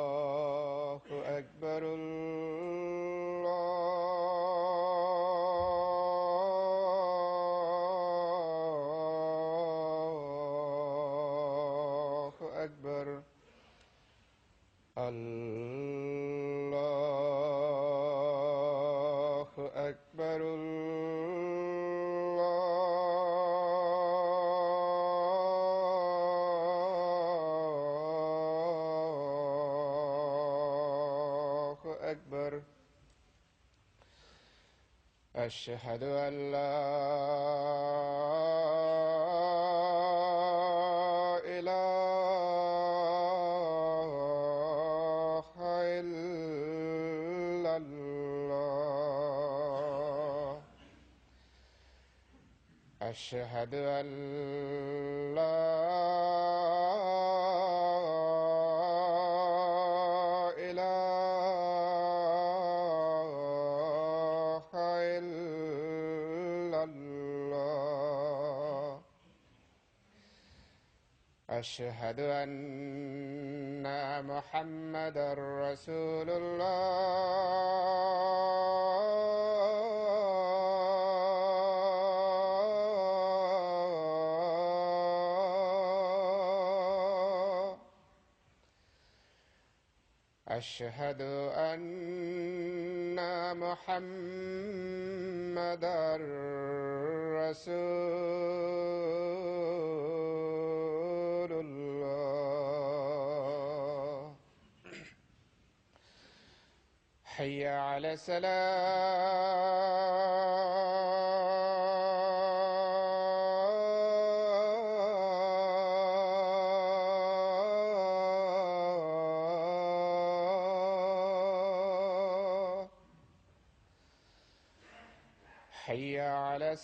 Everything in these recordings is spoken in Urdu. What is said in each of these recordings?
الله أكبر الله أكبر الله أكبر الله أكبر أشهد أن لا إله إلا الله أشهد أن لا إله إلا الله أشهد أن محمدًا رسول الله أشهد أن محمدًا رسول الله حي على الصلاة حي على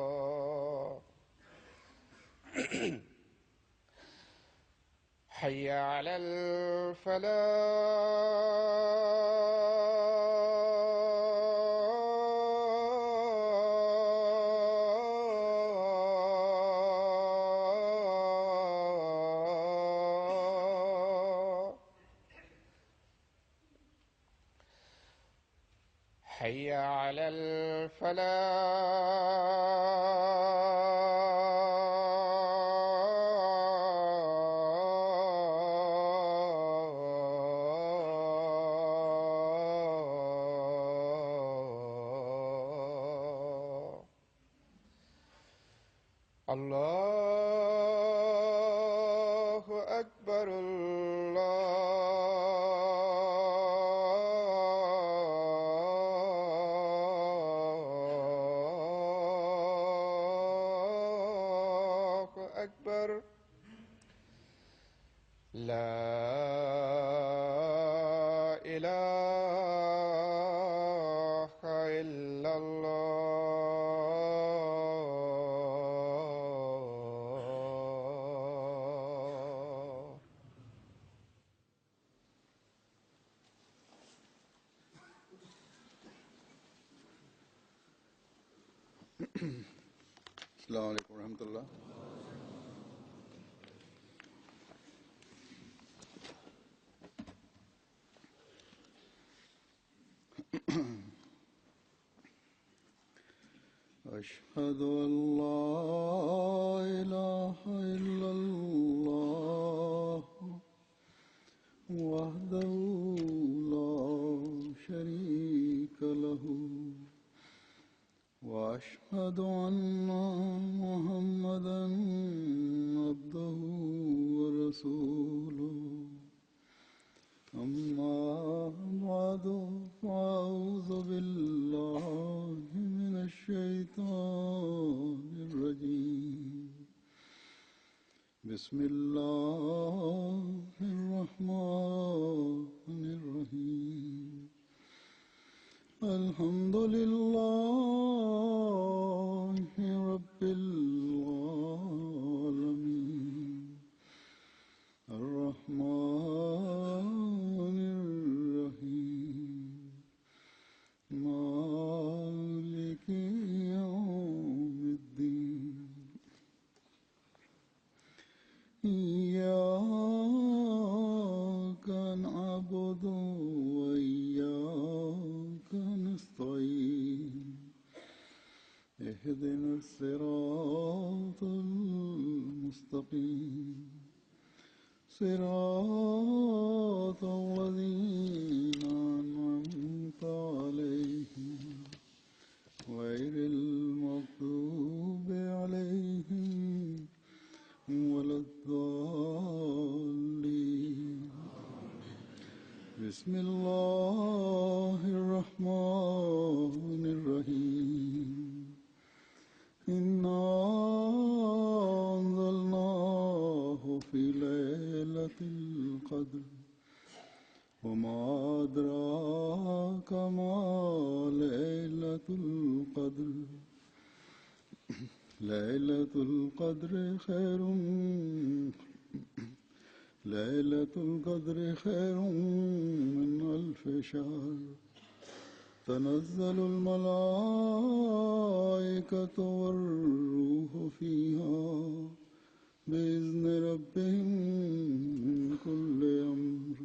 الصلاة حي على الفلاح حي على الفلاح الله أكبر الله أكبر لا إله إلا الله السلام عليكم ورحمة الله. أشهد أن لا إله إلا الله وحده لا شريك له وأشهد أن محمدًا عبده ورسوله أما بعد فأعوذ بالله من الشيطان بسم الله الرحمن الرحيم الحمد لله رب العالمين الرحمن الرحيم مالك يوم الدين إياك نعبد وإياك نستعين اهدنا الصراط المستقيم صراط الذين أنعمت عليهم غير المغضوب عليهم ولا الضالين بسم الله الرحمن الرحيم إنا أنزلناه في ليلة القدر وما أدراك ما ليلة القدر ليلة القدر خير من ألف شهر تنزل الملائكة والروح فيها بإذن ربهم من كل أمر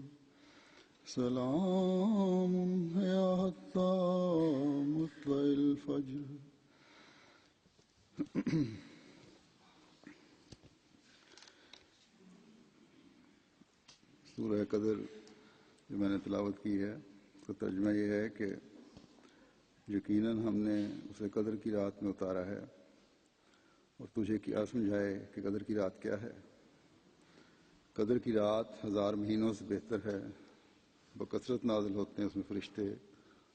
سلام هي حتى مطلع الفجر سورہ قدر جو میں نے تلاوت کی ہے اس کا ترجمہ یہ ہے کہ یقیناً ہم نے اسے قدر کی رات میں اتارا ہے اور تجھے کیا سمجھائے کہ قدر کی رات کیا ہے۔ قدر کی رات 1000 مہینوں سے بہتر ہے، بکثرت نازل ہوتے ہیں اس میں فرشتے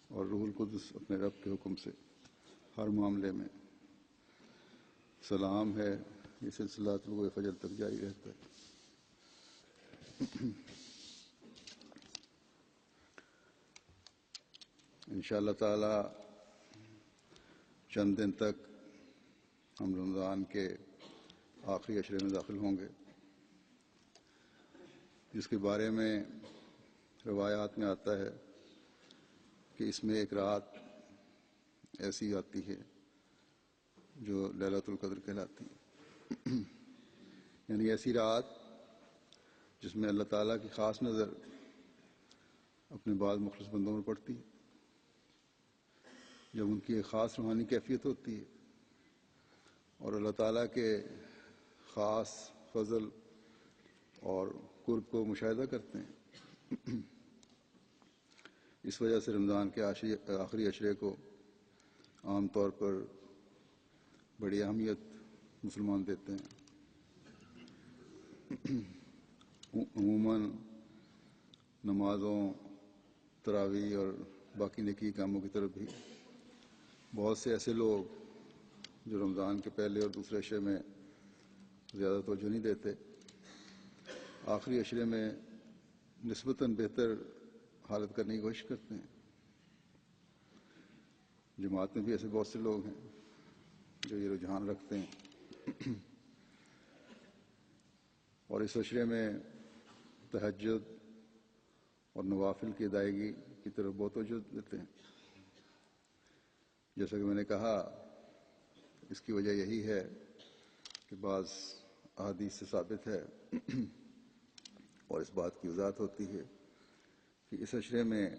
اور روح القدس اپنے رب کے حکم سے ہر معاملے میں۔ سلام ہے، یہ سلسلہ طلوع فجر تک جاری رہتا ہے۔ انشاءاللہ تعالی چند دن تک ہم رمضان کے آخری عشرے میں داخل ہوں گے، جس کے بارے میں روایات میں آتا ہے کہ اس میں ایک رات ایسی آتی ہے جو لیلۃ القدر کہلاتی ہے، یعنی ایسی رات جس میں اللہ تعالیٰ کی خاص نظر اپنے بعض مخلص بندوں میں پڑتی ہے، جب ان کی ایک خاص روحانی کیفیت ہوتی ہے اور اللہ تعالیٰ کے خاص فضل اور قرب کو مشاہدہ کرتے ہیں۔ اس وجہ سے رمضان کے آخری عشرے کو عام طور پر بڑی اہمیت مسلمان دیتے ہیں۔ عموماً نمازوں، تراویح اور باقی نیکی کاموں کی طرف بھی بہت سے ایسے لوگ جو رمضان کے پہلے اور دوسرے عشرے میں زیادہ توجہ نہیں دیتے، آخری عشرے میں نسبتاً بہتر حالت کرنے کی کوشش کرتے ہیں۔ جماعت میں بھی ایسے بہت سے لوگ ہیں جو یہ رجحان رکھتے ہیں اور اس عشرے میں تہجد اور نوافل کی ادائیگی کی طرف بہت توجہ دیتے ہیں۔ جیسا کہ میں نے کہا، اس کی وجہ یہی ہے کہ بعض احادیث سے ثابت ہے اور اس بات کی وضاحت ہوتی ہے کہ اس عشرے میں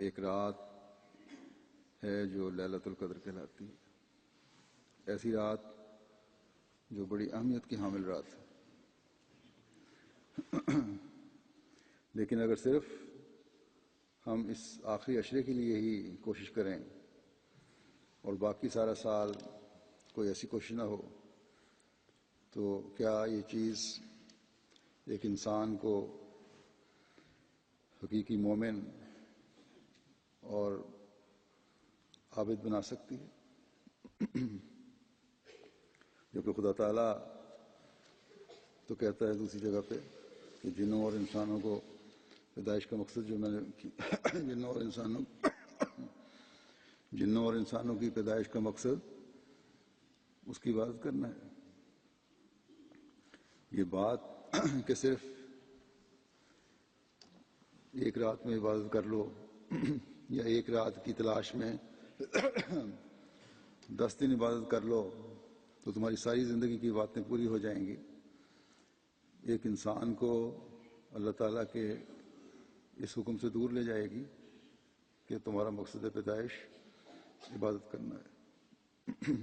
ایک رات ہے جو لیلۃ القدر کہلاتی ہے، ایسی رات جو بڑی اہمیت کی حامل رات ہے۔ لیکن اگر صرف ہم اس آخری عشرے کے لیے ہی کوشش کریں اور باقی سارا سال کوئی ایسی کوشش نہ ہو، تو کیا یہ چیز ایک انسان کو حقیقی مومن اور عابد بنا سکتی ہے؟ جبکہ خدا تعالیٰ تو کہتا ہے دوسری جگہ پہ کہ جنوں اور انسانوں کو پیدائش کا مقصد جو میں نے جنوں اور انسانوں کی پیدائش کا مقصد اس کی عبادت کرنا ہے. یہ بات کہ صرف ایک رات میں عبادت کر لو یا ایک رات کی تلاش میں 10 دن عبادت کر لو تو تمہاری ساری زندگی کی باتیں پوری ہو جائیں گی، ایک انسان کو اللہ تعالیٰ کے اس حکم سے دور لے جائے گی کہ تمہارا مقصد پیدائش عبادت کرنا ہے.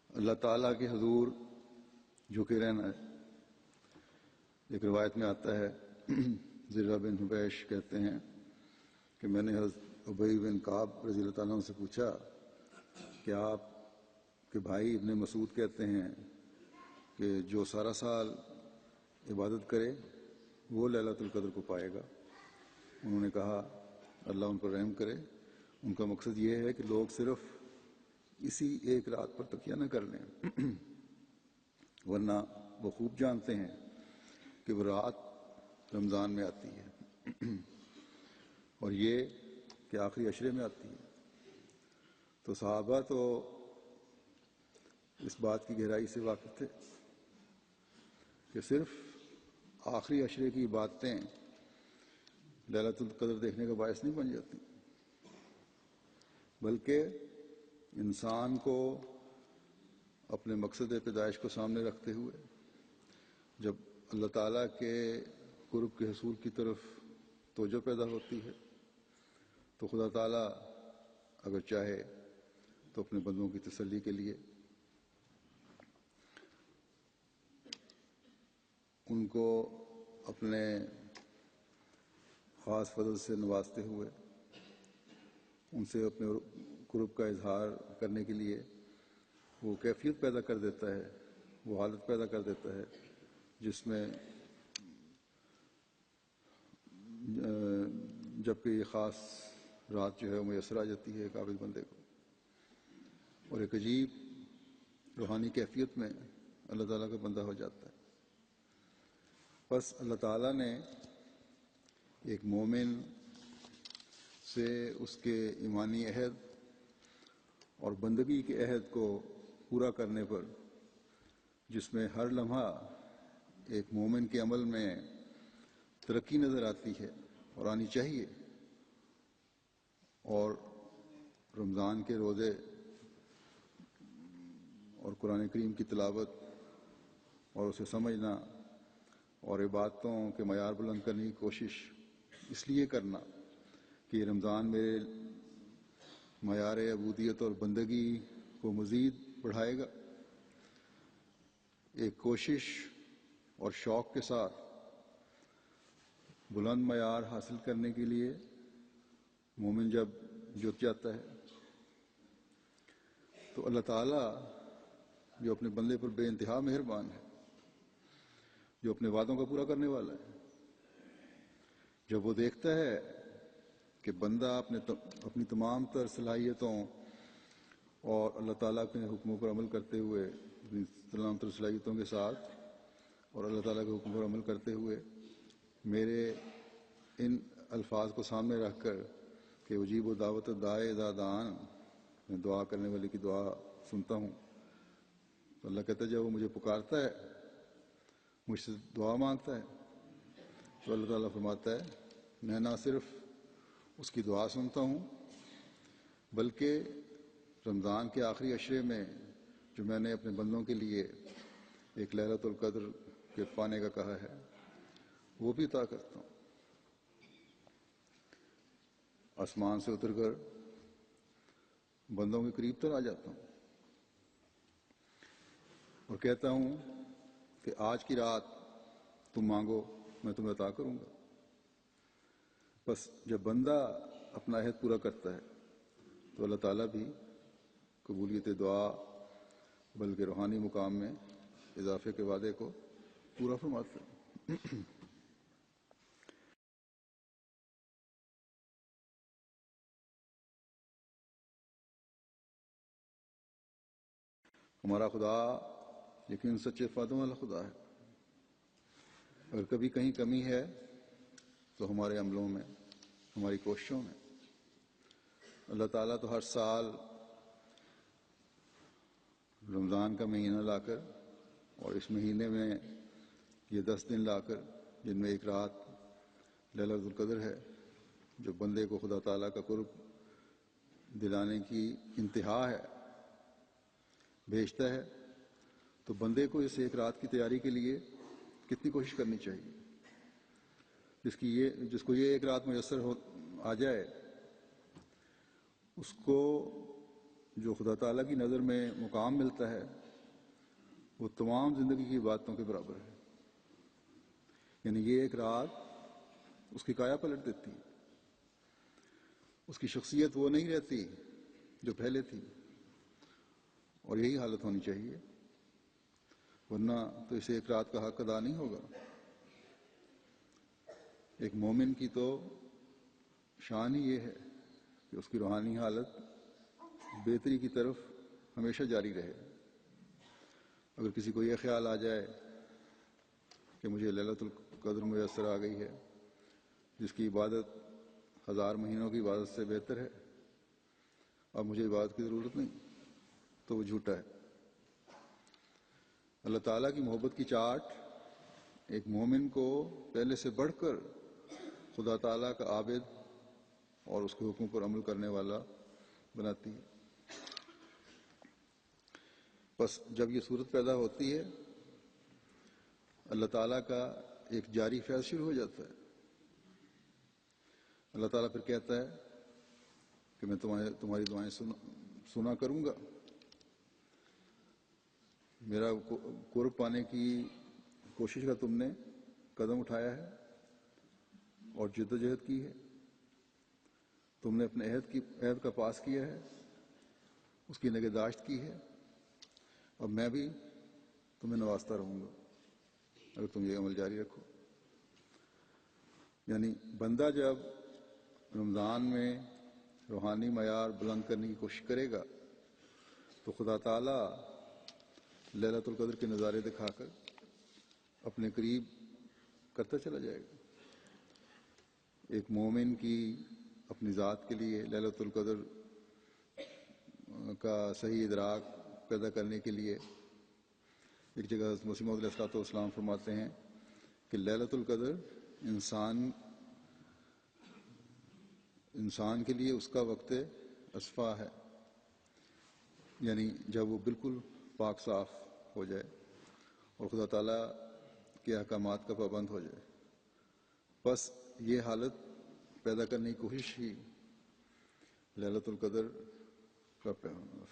اللہ تعالیٰ کے حضور جھکے رہنا ہے. ایک روایت میں آتا ہے زرہ بن حبیش کہتے ہیں کہ میں نے حضرت ابی بن کعب رضی اللہ تعالیٰ عنہ سے پوچھا کہ آپ کے بھائی ابن مسعود کہتے ہیں کہ جو سارا سال عبادت کرے وہ لیلۃ القدر کو پائے گا. انہوں نے کہا اللہ ان پر رحم کرے، ان کا مقصد یہ ہے کہ لوگ صرف اسی ایک رات پر تکیہ نہ کر لیں، ورنہ وہ خوب جانتے ہیں کہ وہ رات رمضان میں آتی ہے اور یہ کہ آخری عشرے میں آتی ہے. تو صحابہ تو اس بات کی گہرائی سے واقف تھے کہ صرف آخری عشرے کی باتیں لیلۃ القدر دیکھنے کا باعث نہیں بن جاتی، بلکہ انسان کو اپنے مقصد پیدائش کو سامنے رکھتے ہوئے جب اللہ تعالیٰ کے قرب کے حصول کی طرف توجہ پیدا ہوتی ہے تو خدا تعالیٰ اگر چاہے تو اپنے بندوں کی تسلی کے لیے ان کو اپنے خاص فضل سے نوازتے ہوئے ان سے اپنے قرب کا اظہار کرنے کے لیے وہ کیفیت پیدا کر دیتا ہے، وہ حالت پیدا کر دیتا ہے جس میں جب کہ یہ خاص رات جو ہے وہ میسر آ جاتی ہے قابل بندے کو، اور ایک عجیب روحانی کیفیت میں اللہ تعالیٰ کا بندہ ہو جاتا ہے. بس اللہ تعالیٰ نے ایک مومن سے اس کے ایمانی عہد اور بندگی کے عہد کو پورا کرنے پر، جس میں ہر لمحہ ایک مومن کے عمل میں ترقی نظر آتی ہے اور آنی چاہیے، اور رمضان کے روزے اور قرآن کریم کی تلاوت اور اسے سمجھنا اور عبادتوں کے معیار بلند کرنے کی کوشش اس لیے کرنا کہ یہ رمضان میرے معیار عبودیت اور بندگی کو مزید بڑھائے گا. ایک کوشش اور شوق کے ساتھ بلند معیار حاصل کرنے کے لیے مومن جب جت جاتا ہے تو اللہ تعالیٰ جو اپنے بندے پر بے انتہا مہربان ہے، جو اپنے وعدوں کا پورا کرنے والا ہے، جب وہ دیکھتا ہے کہ بندہ اپنی تمام تر صلاحیتوں اور اللہ تعالیٰ کے حکموں پر عمل کرتے ہوئے، اپنی تمام تر صلاحیتوں کے ساتھ اور اللہ تعالیٰ کے حکم پر عمل کرتے ہوئے میرے ان الفاظ کو سامنے رکھ کر کہ اجیب و دعوت داعی اذا دعان، میں دعا کرنے والے کی دعا سنتا ہوں، تو اللہ کہتا ہے جب وہ مجھے پکارتا ہے، مجھ سے دعا مانگتا ہے، تو اللہ تعالیٰ فرماتا ہے میں نہ صرف اس کی دعا سنتا ہوں بلکہ رمضان کے آخری عشرے میں جو میں نے اپنے بندوں کے لیے ایک لیلۃ القدر کے پانے کا کہا ہے وہ بھی عطا کرتا ہوں. آسمان سے اتر کر بندوں کے قریب تر آ جاتا ہوں اور کہتا ہوں کہ آج کی رات تم مانگو میں تمہیں عطا کروں گا. بس جب بندہ اپنا عہد پورا کرتا ہے تو اللہ تعالیٰ بھی قبولیت دعا بلکہ روحانی مقام میں اضافے کے وعدے کو پورا فرماتا ہے. ہمارا خدا لیکن سچے افادوں والا خدا ہے. اگر کبھی کہیں کمی ہے تو ہمارے عملوں میں، ہماری کوششوں میں. اللہ تعالیٰ تو ہر سال رمضان کا مہینہ لا کر اور اس مہینے میں یہ 10 دن لا کر، جن میں ایک رات لیلۃ القدر ہے، جو بندے کو خدا تعالیٰ کا قرب دلانے کی انتہا ہے، بھیجتا ہے. تو بندے کو اس ایک رات کی تیاری کے لیے کتنی کوشش کرنی چاہیے. جس کو یہ ایک رات میسر آ جائے، اس کو جو خدا تعالیٰ کی نظر میں مقام ملتا ہے وہ تمام زندگی کی باتوں کے برابر ہے. یعنی یہ ایک رات اس کی کایا پلٹ دیتی ہے. اس کی شخصیت وہ نہیں رہتی جو پہلے تھی. اور یہی حالت ہونی چاہیے، ورنہ تو اسے ایک رات کا حق ادا نہیں ہوگا. ایک مومن کی تو شان ہی یہ ہے کہ اس کی روحانی حالت بہتری کی طرف ہمیشہ جاری رہے. اگر کسی کو یہ خیال آ جائے کہ مجھے لیلۃ القدر میسر آ گئی ہے، جس کی عبادت 1000 مہینوں کی عبادت سے بہتر ہے، اب مجھے عبادت کی ضرورت نہیں، تو وہ جھوٹا ہے. اللہ تعالیٰ کی محبت کی چاٹ ایک مومن کو پہلے سے بڑھ کر خدا تعالیٰ کا عابد اور اس کے حکم پر عمل کرنے والا بناتی ہے. بس جب یہ صورت پیدا ہوتی ہے، اللہ تعالیٰ کا ایک جاری فیض شروع ہو جاتا ہے. اللہ تعالیٰ پھر کہتا ہے کہ میں تمہاری دعائیں سنا کروں گا. میرا قرب پانے کی کوشش کا تم نے قدم اٹھایا ہے اور جد و جہد کی ہے. تم نے اپنے عہد کا پاس کیا ہے، اس کی نگہداشت کی ہے. اب میں بھی تمہیں نوازتا رہوں گا اگر تم یہ عمل جاری رکھو. یعنی بندہ جب رمضان میں روحانی معیار بلند کرنے کی کوشش کرے گا تو خدا تعالیٰ لیلۃ القدر کے نظارے دکھا کر اپنے قریب کرتا چلا جائے گا. ایک مومن کی اپنی ذات کے لیے لیلۃ القدر کا صحیح ادراک پیدا کرنے کے لیے ایک جگہ حضرت مسیح موعود علیہ السلام فرماتے ہیں کہ لیلۃ القدر انسان کے لیے اس کا وقت اصفا ہے. یعنی جب وہ بالکل پاک صاف ہو جائے اور خدا تعالیٰ کے احکامات کا پابند ہو جائے. بس یہ حالت پیدا کرنے کی کوشش ہی لیلۃ القدر کا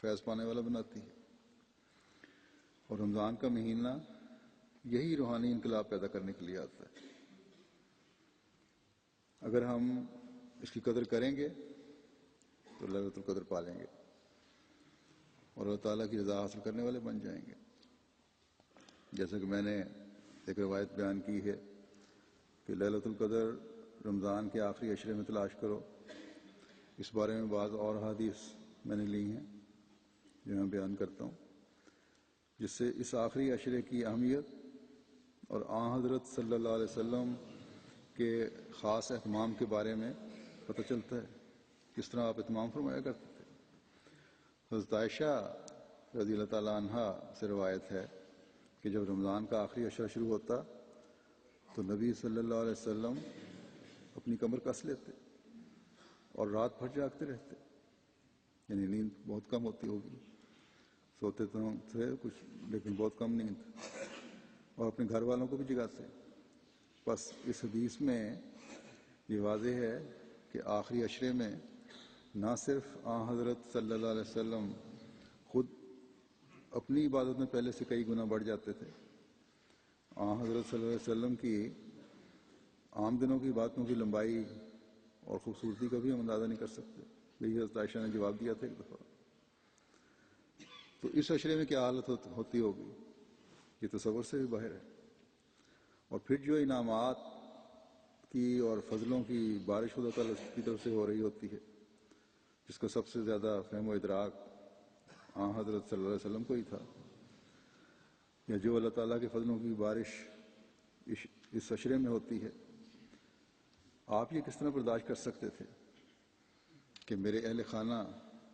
فیض پانے والا بناتی ہے. اور رمضان کا مہینہ یہی روحانی انقلاب پیدا کرنے کے لیے آتا ہے. اگر ہم اس کی قدر کریں گے تو لیلۃ القدر پا لیں گے اور اللہ تعالیٰ کی رضا حاصل کرنے والے بن جائیں گے. جیسا کہ میں نے ایک روایت بیان کی ہے کہ لیلۃ القدر رمضان کے آخری عشرے میں تلاش کرو. اس بارے میں بعض اور حدیث میں نے لی ہیں جو میں بیان کرتا ہوں، جس سے اس آخری عشرے کی اہمیت اور آن حضرت صلی اللہ علیہ وسلم کے خاص اہتمام کے بارے میں پتہ چلتا ہے. کس طرح آپ اہتمام فرمایا کرتے تھے. حضرت عائشہ رضی اللہ تعالیٰ عنہا سے روایت ہے کہ جب رمضان کا آخری عشرہ شروع ہوتا تو نبی صلی اللہ علیہ وسلم اپنی کمر کس لیتے اور رات بھر جاگتے رہتے. یعنی نیند بہت کم ہوتی ہوگی، سوتے تو تھے کچھ لیکن بہت کم نیند، اور اپنے گھر والوں کو بھی جگاتے. بس اس حدیث میں یہ واضح ہے کہ آخری عشرے میں نہ صرف آن حضرت صلی اللہ علیہ وسلم خود اپنی عبادت میں پہلے سے کئی گنا بڑھ جاتے تھے، آن حضرت صلی اللہ علیہ وسلم کی عام دنوں کی باتوں کی لمبائی اور خوبصورتی کا بھی ہم اندازہ نہیں کر سکتے. یہی حضرت عائشہ نے جواب دیا تھا ایک دفعہ. تو اس عشرے میں کیا حالت ہوتی ہوگی، یہ تصور سے بھی باہر ہے. اور پھر جو انعامات کی اور فضلوں کی بارش خدا تعالیٰ کی طرف سے ہو رہی ہوتی ہے، جس کا سب سے زیادہ فہم و ادراک آن حضرت صلی اللہ علیہ وسلم کو ہی تھا. یا جو اللہ تعالیٰ کے فضلوں کی بارش اس عشرے میں ہوتی ہے، آپ یہ کس طرح برداشت کر سکتے تھے کہ میرے اہل خانہ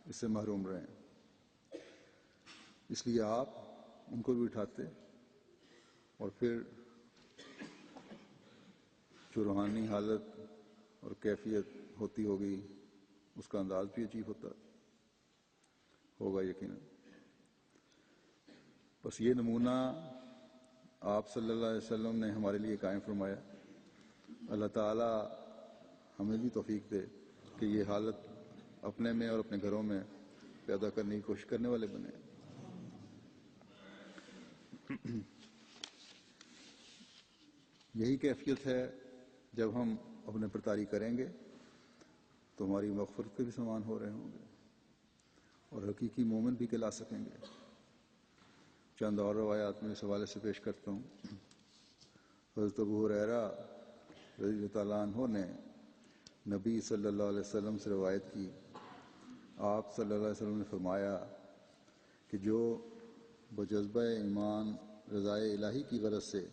اس سے محروم رہیں؟ اس لیے آپ ان کو بھی اٹھاتے اور پھر جو روحانی حالت اور کیفیت ہوتی ہوگی اس کا انداز بھی عجیب ہوگا یقیناً۔ بس یہ نمونہ آپ صلی اللہ علیہ وسلم نے ہمارے لیے قائم فرمایا۔ اللہ تعالیٰ ہمیں بھی توفیق دے کہ یہ حالت اپنے میں اور اپنے گھروں میں پیدا کرنے کی کوشش کرنے والے بنے۔ یہی کیفیت ہے جب ہم اپنے پر طاری کریں گے تو ہماری مغفرت کے بھی سامان ہو رہے ہوں گے اور حقیقی مومن بھی کہلا سکیں گے۔ چند اور روایات میں اس حوالے سے پیش کرتا ہوں۔ حضرت ابو ہریرہ رضی اللہ تعالیٰ عنہ نے نبی صلی اللہ علیہ وسلم سے روایت کی، آپ صلی اللہ علیہ وسلم نے فرمایا کہ جو بجذبہ ایمان رضائے الہی کی غرض سے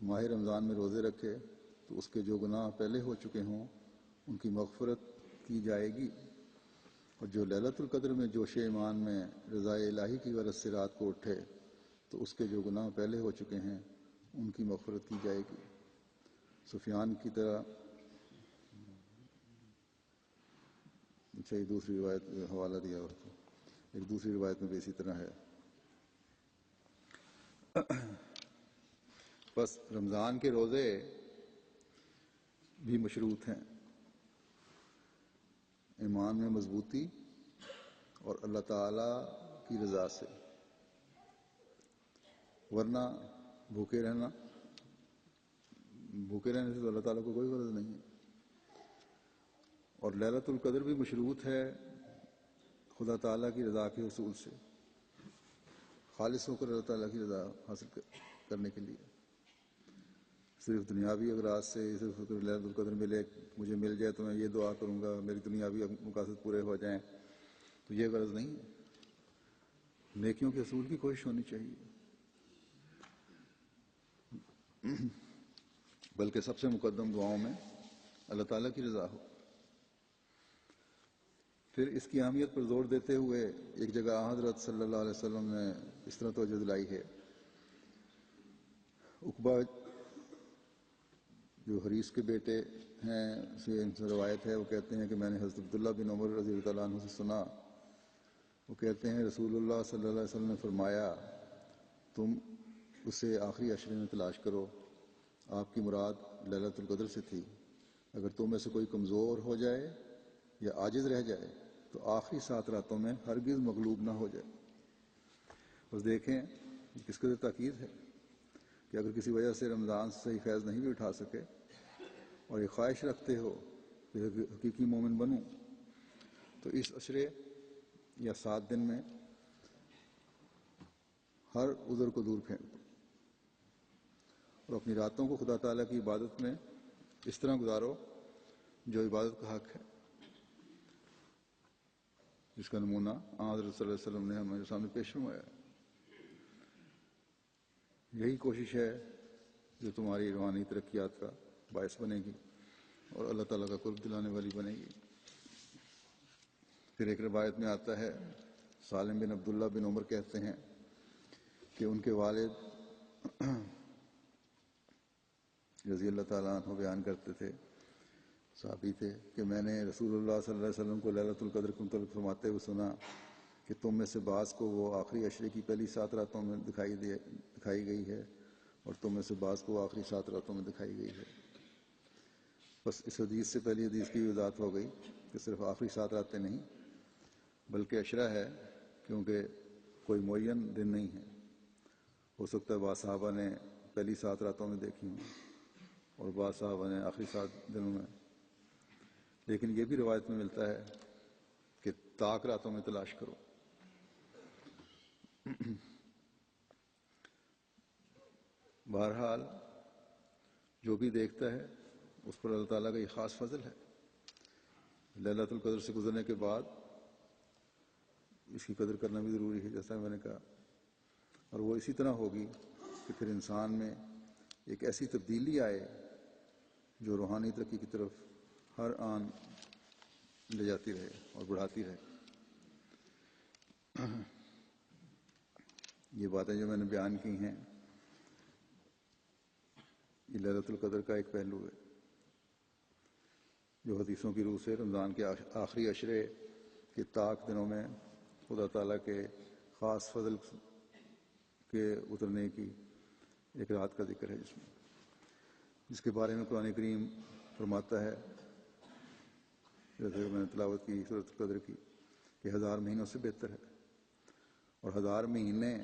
ماہ رمضان میں روزے رکھے تو اس کے جو گناہ پہلے ہو چکے ہوں ان کی مغفرت کی جائے گی، اور جو لیلۃ القدر میں جوش ایمان میں رضائے الہی کی غرض سے رات کو اٹھے تو اس کے جو گناہ پہلے ہو چکے ہیں ان کی مغفرت کی جائے گی۔ سفیان کی طرح ایک دوسری روایت حوالہ دیا ہوا تھا، ایک دوسری روایت میں بھی اسی طرح ہے۔ بس رمضان کے روزے بھی مشروط ہیں ایمان میں مضبوطی اور اللہ تعالی کی رضا سے، ورنہ بھوکے رہنے سے تو اللہ تعالیٰ کو کوئی غرض نہیں ہے۔ اور لیلۃ القدر بھی مشروط ہے خدا تعالیٰ کی رضا کے حصول سے، خالص ہو کر اللہ تعالیٰ کی رضا حاصل کرنے کے لیے۔ صرف دنیاوی اغراض سے صرف لیلۃ القدر مجھے مل جائے تو میں یہ دعا کروں گا میری دنیاوی مقاصد پورے ہو جائیں، تو یہ غرض نہیں ہے۔ نیکیوں کے حصول کی کوشش ہونی چاہیے، بلکہ سب سے مقدم دعاؤں میں اللہ تعالیٰ کی رضا ہو۔ پھر اس کی اہمیت پر زور دیتے ہوئے ایک جگہ حضرت صلی اللہ علیہ وسلم نے اس طرح توجہ دلائی ہے۔ عقبہ جو حریث کے بیٹے ہیں ان سے روایت ہے، وہ کہتے ہیں کہ میں نے حضرت عبداللہ بن عمر رضی اللہ عنہ سے سنا، وہ کہتے ہیں رسول اللہ صلی اللہ علیہ وسلم نے فرمایا تم اسے آخری عشرے میں تلاش کرو۔ آپ کی مراد لیلۃ القدر سے تھی۔ اگر تم میں سے کوئی کمزور ہو جائے یا عاجز رہ جائے تو آخری 7 راتوں میں ہرگز مغلوب نہ ہو جائے۔ بس دیکھیں کس قدر تاکید ہے کہ اگر کسی وجہ سے رمضان سے صحیح فیض نہیں بھی اٹھا سکے اور یہ خواہش رکھتے ہو کہ حقیقی مومن بنوں تو اس عشرے یا 7 دن میں ہر عذر کو دور پھینک دو اور اپنی راتوں کو خدا تعالیٰ کی عبادت میں اس طرح گزارو جو عبادت کا حق ہے، جس کا نمونہ حضرت صلی اللہ علیہ وسلم نے ہمارے سامنے پیش فرمایا ہے۔ یہی کوشش ہے جو تمہاری روحانی ترقیات کا باعث بنے گی اور اللہ تعالیٰ کا قرب دلانے والی بنے گی۔ پھر ایک روایت میں آتا ہے سالم بن عبداللہ بن عمر کہتے ہیں کہ ان کے والد رضی اللہ تعالیٰ عنہ بیان کرتے تھے، صحابی تھے، کہ میں نے رسول اللہ صلی اللہ علیہ وسلم کو لیلۃ القدر کو متعلق فرماتے ہوئے سنا کہ تم میں سے بعض کو وہ آخری عشرے کی پہلی 7 راتوں میں دکھائی گئی ہے اور تم میں سے بعض کو آخری 7 راتوں میں دکھائی گئی ہے۔ بس اس حدیث سے پہلی حدیث کی وضاحت ہو گئی کہ صرف آخری 7 راتیں نہیں بلکہ عشرہ ہے، کیونکہ کوئی معین دن نہیں ہے۔ ہو سکتا ہے بعض صحابہ نے پہلی 7 راتوں میں دیکھی ہوں اور بعض صحابہ نے آخری 7 دنوں میں، لیکن یہ بھی روایت میں ملتا ہے کہ طاق راتوں میں تلاش کرو۔ بہرحال جو بھی دیکھتا ہے اس پر اللہ تعالیٰ کا یہ خاص فضل ہے۔ لیلۃ القدر سے گزرنے کے بعد اس کی قدر کرنا بھی ضروری ہے، جیسا میں نے کہا، اور وہ اسی طرح ہوگی کہ پھر انسان میں ایک ایسی تبدیلی آئے جو روحانی ترقی کی طرف ہر آن لے جاتی رہے اور بڑھاتی رہے۔ یہ باتیں جو میں نے بیان کی ہیں یہ لیلۃ القدر کا ایک پہلو ہے جو حدیثوں کی روح سے رمضان کے آخری عشرے کے طاق دنوں میں خدا تعالیٰ کے خاص فضل کے اترنے کی ایک رات کا ذکر ہے، جس کے بارے میں قرآن کریم فرماتا ہے، جیسے میں نے تلاوت کی سورۃ القدر کی، کہ 1000 مہینوں سے بہتر ہے، اور 1000 مہینے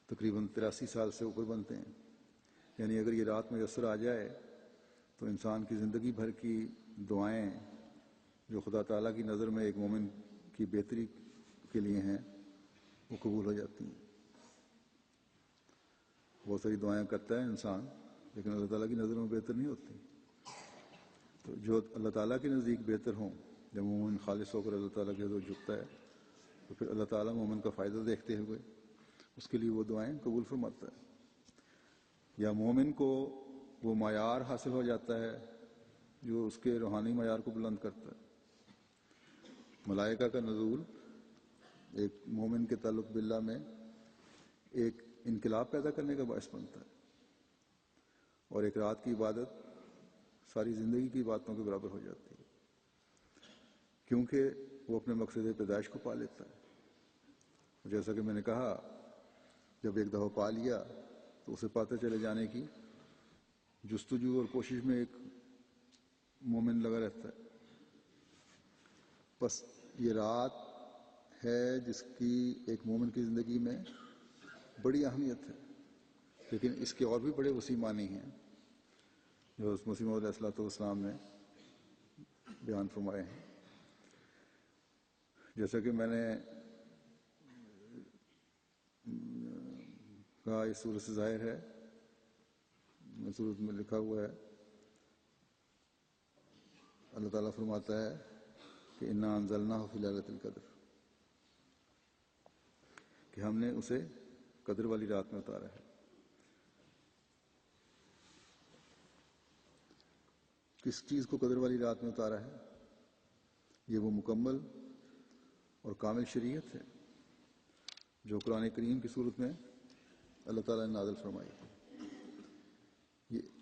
تقریباً 83 سال سے اوپر بنتے ہیں۔ یعنی اگر یہ رات میسر آ جائے تو انسان کی زندگی بھر کی دعائیں جو خدا تعالیٰ کی نظر میں ایک مومن کی بہتری کے لیے ہیں وہ قبول ہو جاتی ہیں۔ بہت ساری دعائیں کرتا ہے انسان لیکن اللہ تعالیٰ کی نظر میں بہتر نہیں ہوتی، تو جو اللہ تعالیٰ کے نزدیک بہتر ہوں، جب مومن خالص ہو کر اللہ تعالیٰ کے حضور جھکتا ہے تو پھر اللہ تعالیٰ مومن کا فائدہ دیکھتے ہوئے اس کے لیے وہ دعائیں قبول فرماتا ہے، یا مومن کو وہ معیار حاصل ہو جاتا ہے جو اس کے روحانی معیار کو بلند کرتا ہے۔ ملائکہ کا نزول ایک مومن کے تعلق باللہ میں ایک انقلاب پیدا کرنے کا باعث بنتا ہے، اور ایک رات کی عبادت ساری زندگی کی باتوں کے برابر ہو جاتی ہے، کیونکہ وہ اپنے مقصد پیدائش کو پا لیتا ہے۔ اور جیسا کہ میں نے کہا، جب ایک دفعہ پا لیا تو اسے پاتے چلے جانے کی جستجو اور کوشش میں ایک مومن لگا رہتا ہے۔ بس یہ رات ہے جس کی ایک مومن کی زندگی میں بڑی اہمیت ہے، لیکن اس کے اور بھی بڑے وسیع معنی ہیں جو مسیح موعود علیہ السلام نے بیان فرمائے ہیں۔ جیسا کہ میں نے کہا، اس سورت سے ظاہر ہے، سورت میں لکھا ہوا ہے، اللہ تعالیٰ فرماتا ہے کہ انا انزلناہ فی لیلۃ القدر، کہ ہم نے اسے قدر والی رات میں اتارا ہے۔ کس چیز کو قدر والی رات میں اتارا ہے؟ یہ وہ مکمل اور کامل شریعت ہے جو قرآن کریم کی صورت میں اللہ تعالیٰ نے نازل فرمائی۔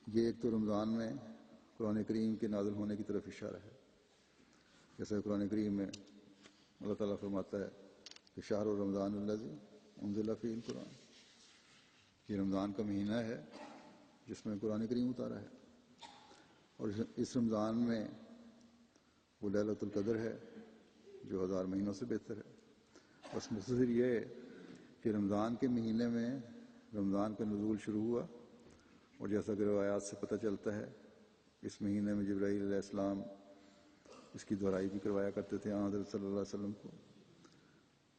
یہ ایک تو رمضان میں قرآن کریم کے نازل ہونے کی طرف اشارہ ہے، جیسے قرآن کریم میں اللہ تعالیٰ فرماتا ہے کہ شہر رمضان الذی انزل فیہ القرآن، یہ رمضان کا مہینہ ہے جس میں قرآن کریم اتارا ہے، اور اس رمضان میں وہ لیلۃ القدر ہے جو 1000 مہینوں سے بہتر ہے۔ بس مختصر یہ ہے کہ رمضان کے مہینے میں رمضان کا نزول شروع ہوا، اور جیسا کہ روایات سے پتہ چلتا ہے اس مہینے میں جبرائیل علیہ السلام اس کی دہرائی بھی کروایا کرتے تھے حضرت صلی اللہ علیہ وسلم کو۔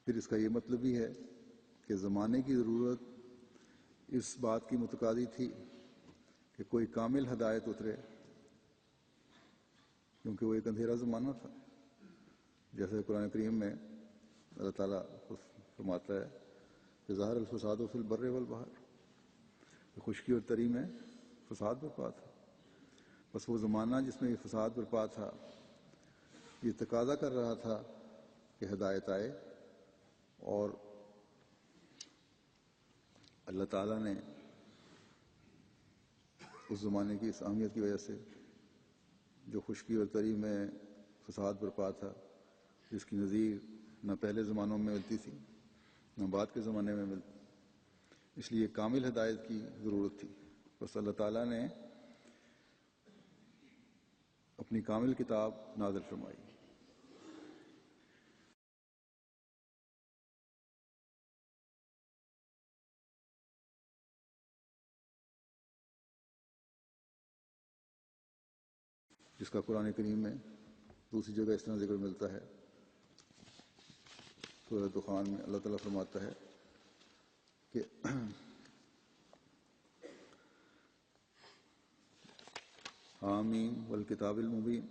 پھر اس کا یہ مطلب بھی ہے کہ زمانے کی ضرورت اس بات کی متقاضی تھی کہ کوئی کامل ہدایت اترے، کیونکہ وہ ایک اندھیرا زمانہ تھا، جیسے قرآن کریم میں اللہ تعالیٰ فرماتا ہے کہ ظاہر الفساد فی البر والبحر، خشکی اور تری میں فساد برپا تھا۔ بس وہ زمانہ جس میں یہ فساد برپا تھا یہ تقاضا کر رہا تھا کہ ہدایت آئے، اور اللہ تعالیٰ نے اس زمانے کی اس اہمیت کی وجہ سے جو خشکی اور تری میں فساد برپا تھا، جس کی نظیر نہ پہلے زمانوں میں ملتی تھی نہ بعد کے زمانے میں ملتی، اس لیے کامل ہدایت کی ضرورت تھی۔ بس اللہ تعالیٰ نے اپنی کامل کتاب نازل فرمائی۔ جس کا قرآن کریم میں دوسری جگہ اس طرح ذکر ملتا ہے، سورہ دخان میں اللہ تعالیٰ فرماتا ہے کہ حامیم والکتاب المبین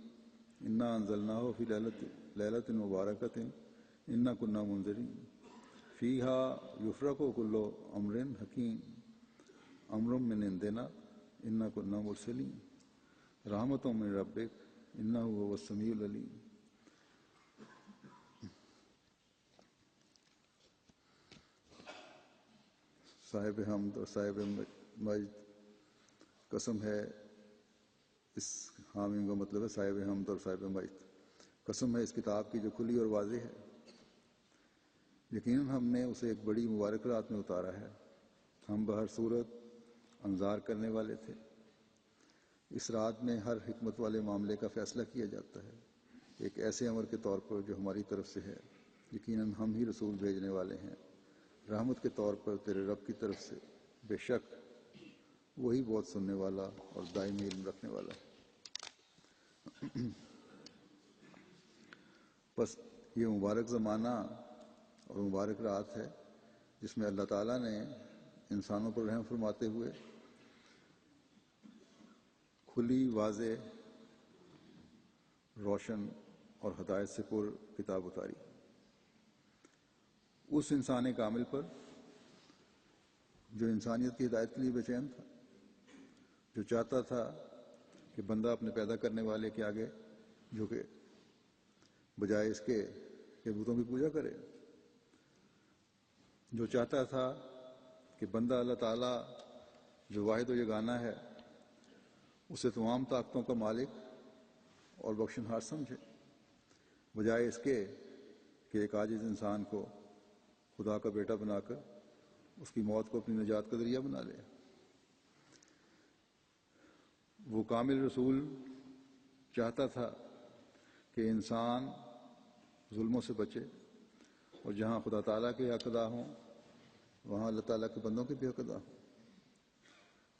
انا انزلناہ فی لیلۃ مبارکۃ انا کنا منذرین فیہا یفرق کل امر حکیم امرم من عندنا انا کنا مرسلین رحمتوں من ربک انہ هو السمیع العلیم۔ صاحب حمد اور صاحب مجد، قسم ہے اس حامیم کا مطلب ہے صاحب حمد اور صاحب مجد، قسم ہے اس کتاب کی جو کھلی اور واضح ہے، یقیناً ہم نے اسے ایک بڑی مبارک رات میں اتارا ہے، ہم بہر صورت انذار کرنے والے تھے۔ اس رات میں ہر حکمت والے معاملے کا فیصلہ کیا جاتا ہے، ایک ایسے امر کے طور پر جو ہماری طرف سے ہے، یقیناً ہم ہی رسول بھیجنے والے ہیں رحمت کے طور پر تیرے رب کی طرف سے، بے شک وہی بہت سننے والا اور دائمی علم رکھنے والا ہے۔ بس یہ مبارک زمانہ اور مبارک رات ہے جس میں اللہ تعالیٰ نے انسانوں پر رحم فرماتے ہوئے کھلی، واضح، روشن اور ہدایت سے پر کتاب اتاری، اس انسان کامل پر جو انسانیت کی ہدایت کے لیے بے چین تھا، جو چاہتا تھا کہ بندہ اپنے پیدا کرنے والے کے آگے جھکے بجائے اس کے کہ بتوں کی پوجا کرے، جو چاہتا تھا کہ بندہ اللہ تعالیٰ جو واحد و یگانہ ہے اسے تمام طاقتوں کا مالک اور بخشنہار سمجھے، بجائے اس کے کہ ایک عاجز انسان کو خدا کا بیٹا بنا کر اس کی موت کو اپنی نجات کا ذریعہ بنا لے۔ وہ کامل رسول چاہتا تھا کہ انسان ظلموں سے بچے، اور جہاں خدا تعالیٰ کے حق ادا ہوں وہاں اللہ تعالیٰ کے بندوں کے بھی حق ادا ہوں۔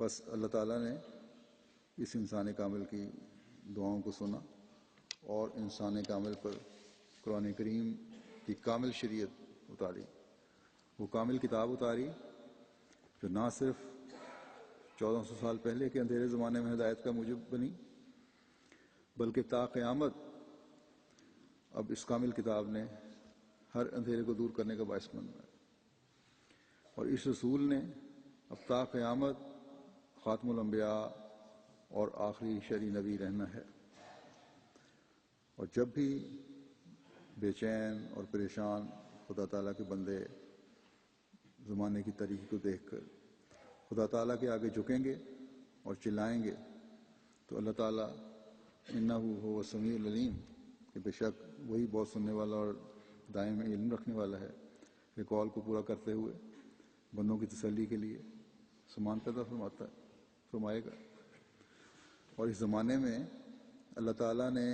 بس اللہ تعالیٰ نے اس انسان کامل کی دعاؤں کو سنا اور انسان کامل پر قرآن کریم کی کامل شریعت اتاری، وہ کامل کتاب اتاری جو نہ صرف 1400 سال پہلے کے اندھیرے زمانے میں ہدایت کا موجب بنی، بلکہ تا قیامت اب اس کامل کتاب نے ہر اندھیرے کو دور کرنے کا باعث بننا ہے، اور اس رسول نے اب تا قیامت خاتم الانبیاء اور آخری شرعی نبی رہنا ہے۔ اور جب بھی بے چین اور پریشان خدا تعالیٰ کے بندے زمانے کی تاریکی کو دیکھ کر خدا تعالیٰ کے آگے جھکیں گے اور چلائیں گے تو اللہ تعالیٰ انہ هو السمیع العلیم کہ بے شک وہی بہت سننے والا اور دائم علم رکھنے والا ہے، کہ قول کو پورا کرتے ہوئے بندوں کی تسلی کے لیے سامان پیدا فرمائے گا۔ اور اس زمانے میں اللہ تعالیٰ نے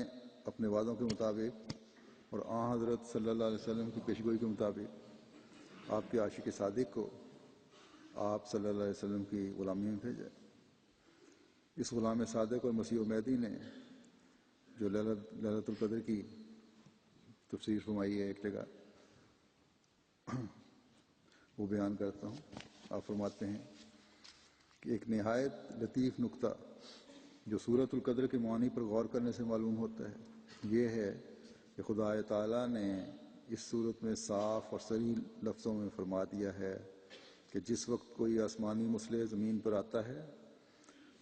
اپنے وعدوں کے مطابق اور آن حضرت صلی اللہ علیہ وسلم کی پیشگوئی کے مطابق آپ کے عاشق صادق کو آپ صلی اللہ علیہ وسلم کی غلامی میں بھیجا۔ اس غلام صادق اور مسیح مہدی نے جو للیلۃ القدر کی تفسیر فرمائی ہے ایک جگہ، وہ بیان کرتا ہوں۔ آپ فرماتے ہیں کہ ایک نہایت لطیف نکتہ جو سورۃ القدر کے معنی پر غور کرنے سے معلوم ہوتا ہے یہ ہے کہ خدا تعالیٰ نے اس صورت میں صاف اور صریح لفظوں میں فرما دیا ہے کہ جس وقت کوئی آسمانی مسئلہ زمین پر آتا ہے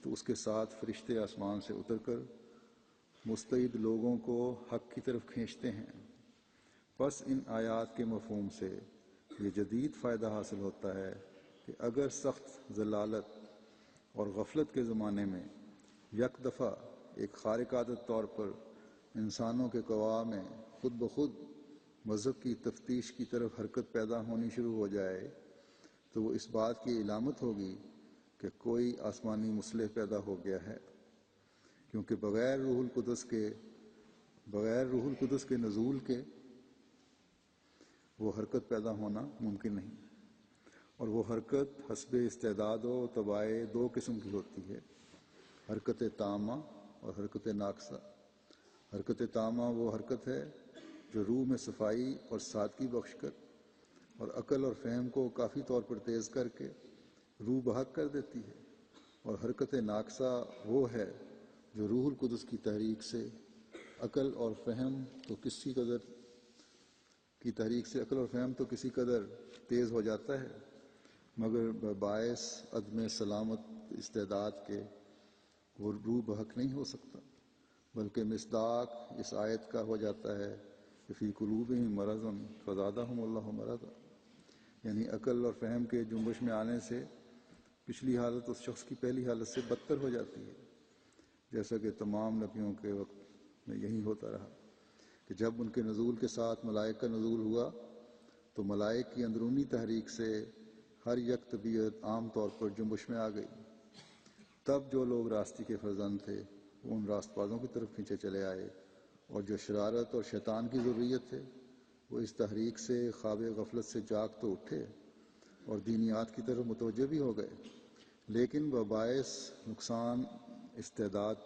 تو اس کے ساتھ فرشتے آسمان سے اتر کر مستعد لوگوں کو حق کی طرف کھینچتے ہیں۔ بس ان آیات کے مفہوم سے یہ جدید فائدہ حاصل ہوتا ہے کہ اگر سخت ضلالت اور غفلت کے زمانے میں یک دفعہ ایک خارق عادت طور پر انسانوں کے قوا میں خود بخود مذہب کی تفتیش کی طرف حرکت پیدا ہونی شروع ہو جائے تو وہ اس بات کی علامت ہوگی کہ کوئی آسمانی مصلح پیدا ہو گیا ہے، کیونکہ بغیر روح القدس کے نزول کے وہ حرکت پیدا ہونا ممکن نہیں، اور وہ حرکت حسب استعداد و طبع دو قسم کی ہوتی ہے، حرکت تامہ اور حرکت ناقصہ۔ حرکت تامہ وہ حرکت ہے جو روح میں صفائی اور سادگی بخش کر اور عقل اور فہم کو کافی طور پر تیز کر کے روح بحق کر دیتی ہے، اور حرکت ناقصہ وہ ہے جو روح القدس کی تحریک سے عقل اور فہم تو کسی قدر تیز ہو جاتا ہے مگر باعث عدم سلامت استعداد کے وہ روح بحق نہیں ہو سکتا، بلکہ مصداق اس آیت کا ہو جاتا ہے کہ فی قلوبہم مرض فزادہم اللہ مرضا، یعنی عقل اور فہم کے جنبش میں آنے سے پچھلی حالت اس شخص کی پہلی حالت سے بدتر ہو جاتی ہے، جیسا کہ تمام نبیوں کے وقت میں یہی ہوتا رہا کہ جب ان کے نزول کے ساتھ ملائک کا نزول ہوا تو ملائک کی اندرونی تحریک سے ہر یک طبیعت عام طور پر جنبش میں آ گئی۔ تب جو لوگ راستی کے فرزند تھے وہ ان راست بازوں کی طرف کھینچے چلے آئے، اور جو شرارت اور شیطان کی ضروریت تھے وہ اس تحریک سے خواب غفلت سے جاگ تو اٹھے اور دینیات کی طرف متوجہ بھی ہو گئے، لیکن وہ باعث نقصان استعداد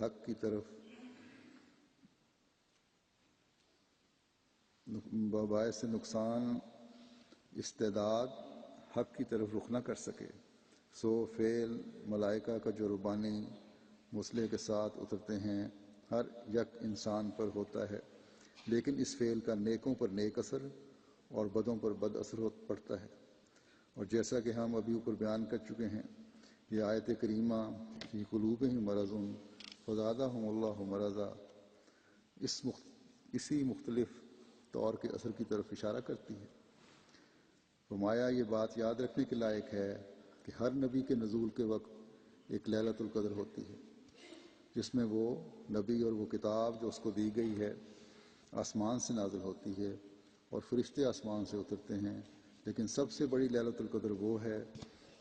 حق کی طرف رخ نہ کر سکے، سو فعل ملائکہ کا جو ربانی مسلح کے ساتھ اترتے ہیں ہر یک انسان پر ہوتا ہے، لیکن اس فعل کا نیکوں پر نیک اثر اور بدوں پر بد اثر پڑتا ہے۔ اور جیسا کہ ہم ابھی اوپر بیان کر چکے ہیں، یہ آیت کریمہ فی قلوبہم مرض فزادہم اللہ مرضا اسی مختلف طور کے اثر کی طرف اشارہ کرتی ہے۔ فرمایا یہ بات یاد رکھنے کے لائق ہے کہ ہر نبی کے نزول کے وقت ایک لیلۃ القدر ہوتی ہے، جس میں وہ نبی اور وہ کتاب جو اس کو دی گئی ہے آسمان سے نازل ہوتی ہے اور فرشتے آسمان سے اترتے ہیں، لیکن سب سے بڑی لیلۃ القدر وہ ہے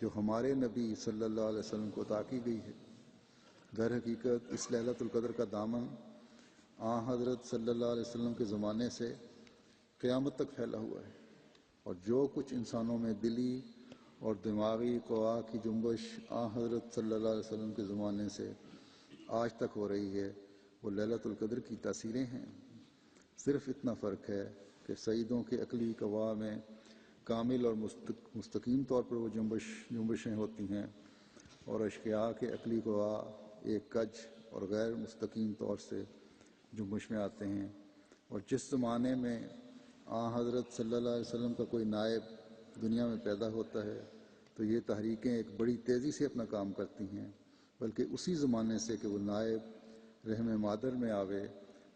جو ہمارے نبی صلی اللہ علیہ وسلم کو عطا کی گئی ہے۔ در حقیقت اس لیلۃ القدر کا دامن حضرت صلی اللہ علیہ وسلم کے زمانے سے قیامت تک پھیلا ہوا ہے، اور جو کچھ انسانوں میں دلی اور دماغی قوا کی جنبش حضرت صلی اللہ علیہ وسلم کے زمانے سے آج تک ہو رہی ہے وہ لیلۃ القدر کی تاثیریں ہیں۔ صرف اتنا فرق ہے کہ سعیدوں کے عقلی قوا میں کامل اور مستقیم طور پر وہ جنبشیں ہوتی ہیں، اور اشقیاء کے عقلی قوا ایک کج اور غیر مستقیم طور سے جنبش میں آتے ہیں۔ اور جس زمانے میں حضرت صلی اللہ علیہ وسلم کا کوئی نائب دنیا میں پیدا ہوتا ہے تو یہ تحریکیں ایک بڑی تیزی سے اپنا کام کرتی ہیں، بلکہ اسی زمانے سے کہ وہ نائب رحم مادر میں آوے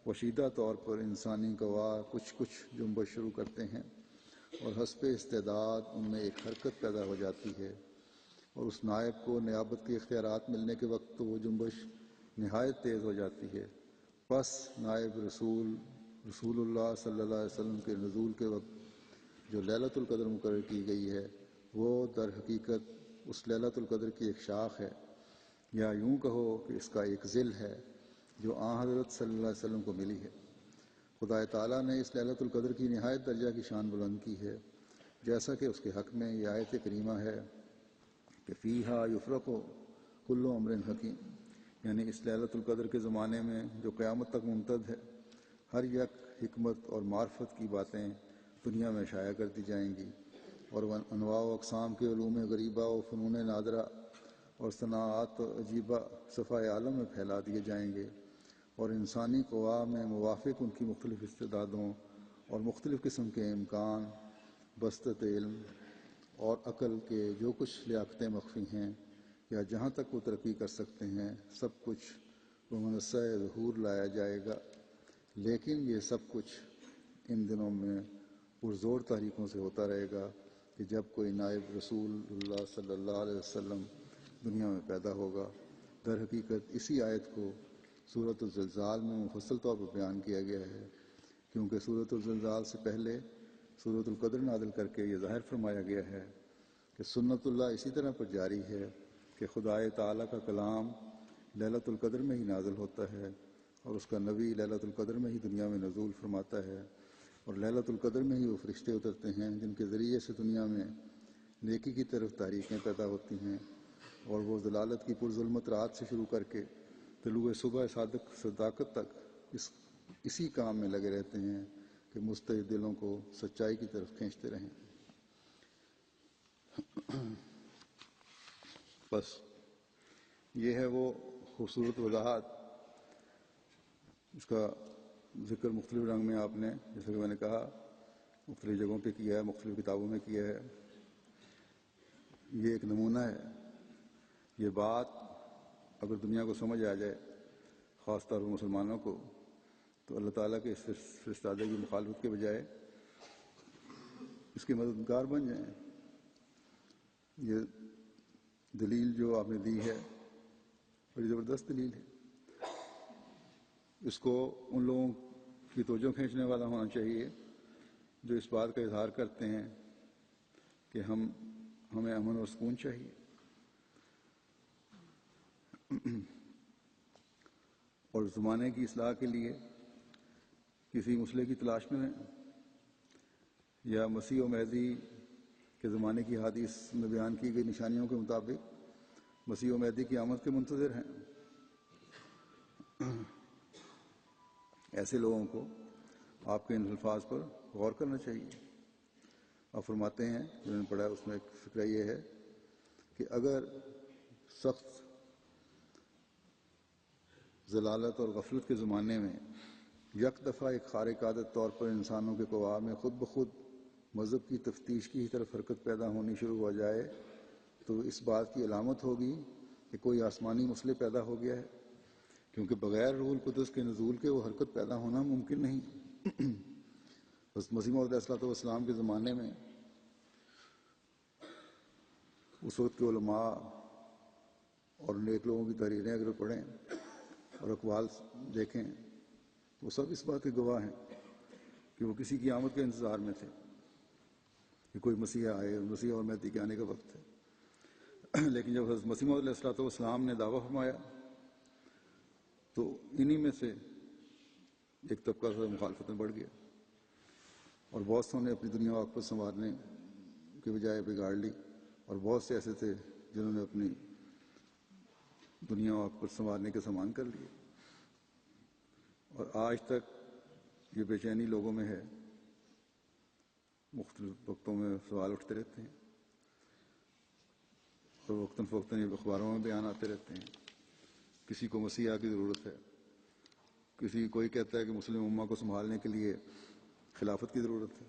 وشیدہ طور پر انسانی گواہ کچھ جنبش شروع کرتے ہیں، اور حسب استعداد ان میں ایک حرکت پیدا ہو جاتی ہے، اور اس نائب کو نیابت کے اختیارات ملنے کے وقت تو وہ جنبش نہایت تیز ہو جاتی ہے۔ پس نائب رسول اللہ صلی اللہ علیہ وسلم کے نزول کے وقت جو لیلۃ القدر مقرر کی گئی ہے وہ در حقیقت اس لیلۃ القدر کی ایک شاخ ہے، یا یوں کہو کہ اس کا ایک ذل ہے جو حضرت صلی اللہ علیہ وسلم کو ملی ہے۔ خدا تعالیٰ نے اس لیلۃ القدر کی نہایت درجہ کی شان بلند کی ہے، جیسا کہ اس کے حق میں یہ آیت کریمہ ہے کہ فیہا یفرق کل امر حکیم، یعنی اس لیلۃ القدر کے زمانے میں جو قیامت تک ممتد ہے، ہر یک حکمت اور معرفت کی باتیں دنیا میں شائع کر دی جائیں گی، اور انواع و اقسام کے علوم غریبہ و فنون نادرہ اور صناعات عجیبہ صفحہ عالم میں پھیلا دیے جائیں گے، اور انسانی قوا میں موافق ان کی مختلف استعدادوں اور مختلف قسم کے امکان، بسطت علم اور عقل کے جو کچھ لیاقتیں مخفی ہیں یا جہاں تک وہ ترقی کر سکتے ہیں، سب کچھ بمنصہ ظہور لایا جائے گا۔ لیکن یہ سب کچھ ان دنوں میں پرزور تحریکوں سے ہوتا رہے گا کہ جب کوئی نائب رسول اللہ صلی اللہ علیہ وسلم دنیا میں پیدا ہوگا۔ در حقیقت اسی آیت کو سورۃ الزلزال میں مفصل طور پر بیان کیا گیا ہے، کیونکہ سورۃ الزلزال سے پہلے سورۃ القدر نازل کر کے یہ ظاہر فرمایا گیا ہے کہ سنت اللہ اسی طرح پر جاری ہے کہ خدا تعالیٰ کا کلام لیلۃ القدر میں ہی نازل ہوتا ہے، اور اس کا نبی لیلۃ القدر میں ہی دنیا میں نزول فرماتا ہے، اور لیلۃ القدر میں ہی وہ فرشتے اترتے ہیں جن کے ذریعے سے دنیا میں نیکی کی طرف تحریکیں پیدا ہوتی ہیں، اور وہ ضلالت کی پرظلمت رات سے شروع کر کے طلوع صبح صداقت تک اسی کام میں لگے رہتے ہیں کہ مستعد دلوں کو سچائی کی طرف کھینچتے رہیں۔ بس یہ ہے وہ خوبصورت وضاحت، اس کا ذکر مختلف رنگ میں آپ نے، جیسا کہ میں نے کہا مختلف جگہوں پہ کیا ہے، مختلف کتابوں میں کیا ہے. یہ ایک نمونہ ہے. یہ بات اگر دنیا کو سمجھ آ جائے، خاص طور پر مسلمانوں کو، تو اللہ تعالیٰ کے اس فرستادے کی مخالفت کے بجائے اس کے مددگار بن جائیں. یہ دلیل جو آپ نے دی ہے بڑی زبردست دلیل ہے. اس کو ان لوگوں کی توجہ کھینچنے والا ہونا چاہیے جو اس بات کا اظہار کرتے ہیں کہ ہمیں امن اور سکون چاہیے، اور زمانے کی اصلاح کے لیے کسی مسئلے کی تلاش میں ہیں، یا مسیح و مہدی کے زمانے کی حدیث میں بیان کی گئی نشانیوں کے مطابق مسیح و مہدی کی آمد کے منتظر ہیں. ایسے لوگوں کو آپ کے ان الفاظ پر غور کرنا چاہیے. آپ فرماتے ہیں، جو میں نے پڑھا اس میں ایک فکرہ یہ ہے کہ اگر سخت ضلالت اور غفلت کے زمانے میں یک دفعہ ایک خارق عادت طور پر انسانوں کے قوا میں خود بخود مذہب کی تفتیش کی طرف حرکت پیدا ہونی شروع ہو جائے تو اس بات کی علامت ہوگی کہ کوئی آسمانی مسئلہ پیدا ہو گیا ہے، کیونکہ بغیر روح القدس کے نزول کے وہ حرکت پیدا ہونا ممکن نہیں. بس مسیح موعود علیہ الصلوۃ والسلام کے زمانے میں اس وقت کے علماء اور نیک لوگوں کی تحریریں اگر پڑھیں اور اقوال دیکھیں تو وہ سب اس بات کے گواہ ہیں کہ وہ کسی کی آمد کے انتظار میں تھے کہ کوئی مسیح آئے، مسیح اور مہدی کے آنے کا وقت ہے. لیکن جب حضرت مسیح موعود علیہ الصلوۃ والسلام نے دعویٰ فرمایا تو انہی میں سے ایک طبقہ مخالفت میں بڑھ گیا، اور بہت سو نے اپنی دنیا و آخرت سنوارنے کے بجائے بگاڑ لی، اور بہت سے ایسے تھے جنہوں نے اپنی دنیا و آخرت سنوارنے کے سامان کر لیے. اور آج تک یہ بے چینی لوگوں میں ہے. مختلف وقتوں میں سوال اٹھتے رہتے ہیں اور وقتاً فوقتاً یہ اخباروں میں بیان آتے رہتے ہیں. کسی کو مسیح کی ضرورت ہے، کوئی کہتا ہے کہ مسلم امہ کو سنبھالنے کے لیے خلافت کی ضرورت ہے.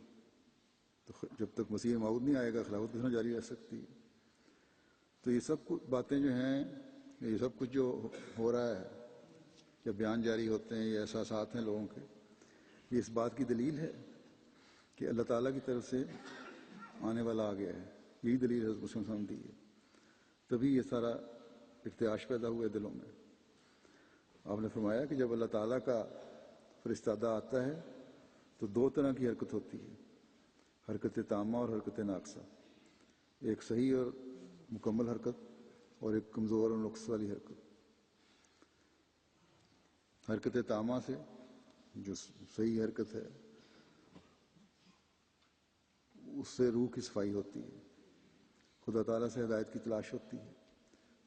تو جب تک مسیح موعود نہیں آئے گا خلافت کس طرح جاری رہ سکتی ہے؟ تو یہ سب کچھ باتیں جو ہیں، یہ سب کچھ جو ہو رہا ہے، جب بیان جاری ہوتے ہیں، یہ احساسات ہیں لوگوں کے، یہ اس بات کی دلیل ہے کہ اللہ تعالیٰ کی طرف سے آنے والا آ گیا ہے. یہی دلیل حضرت مسلم صلی اللہ علیہ وسلم دی ہے. تبھی یہ سارا ارتعاش پیدا ہوا ہے دلوں میں. آپ نے فرمایا کہ جب اللہ تعالیٰ کا فرستادہ آتا ہے تو دو طرح کی حرکت ہوتی ہے، حرکت تامہ اور حرکت ناقصہ. ایک صحیح اور مکمل حرکت اور ایک کمزور اور نقص والی حرکت. حرکت تامہ سے جو صحیح حرکت ہے اس سے روح کی صفائی ہوتی ہے، خدا تعالیٰ سے ہدایت کی تلاش ہوتی ہے،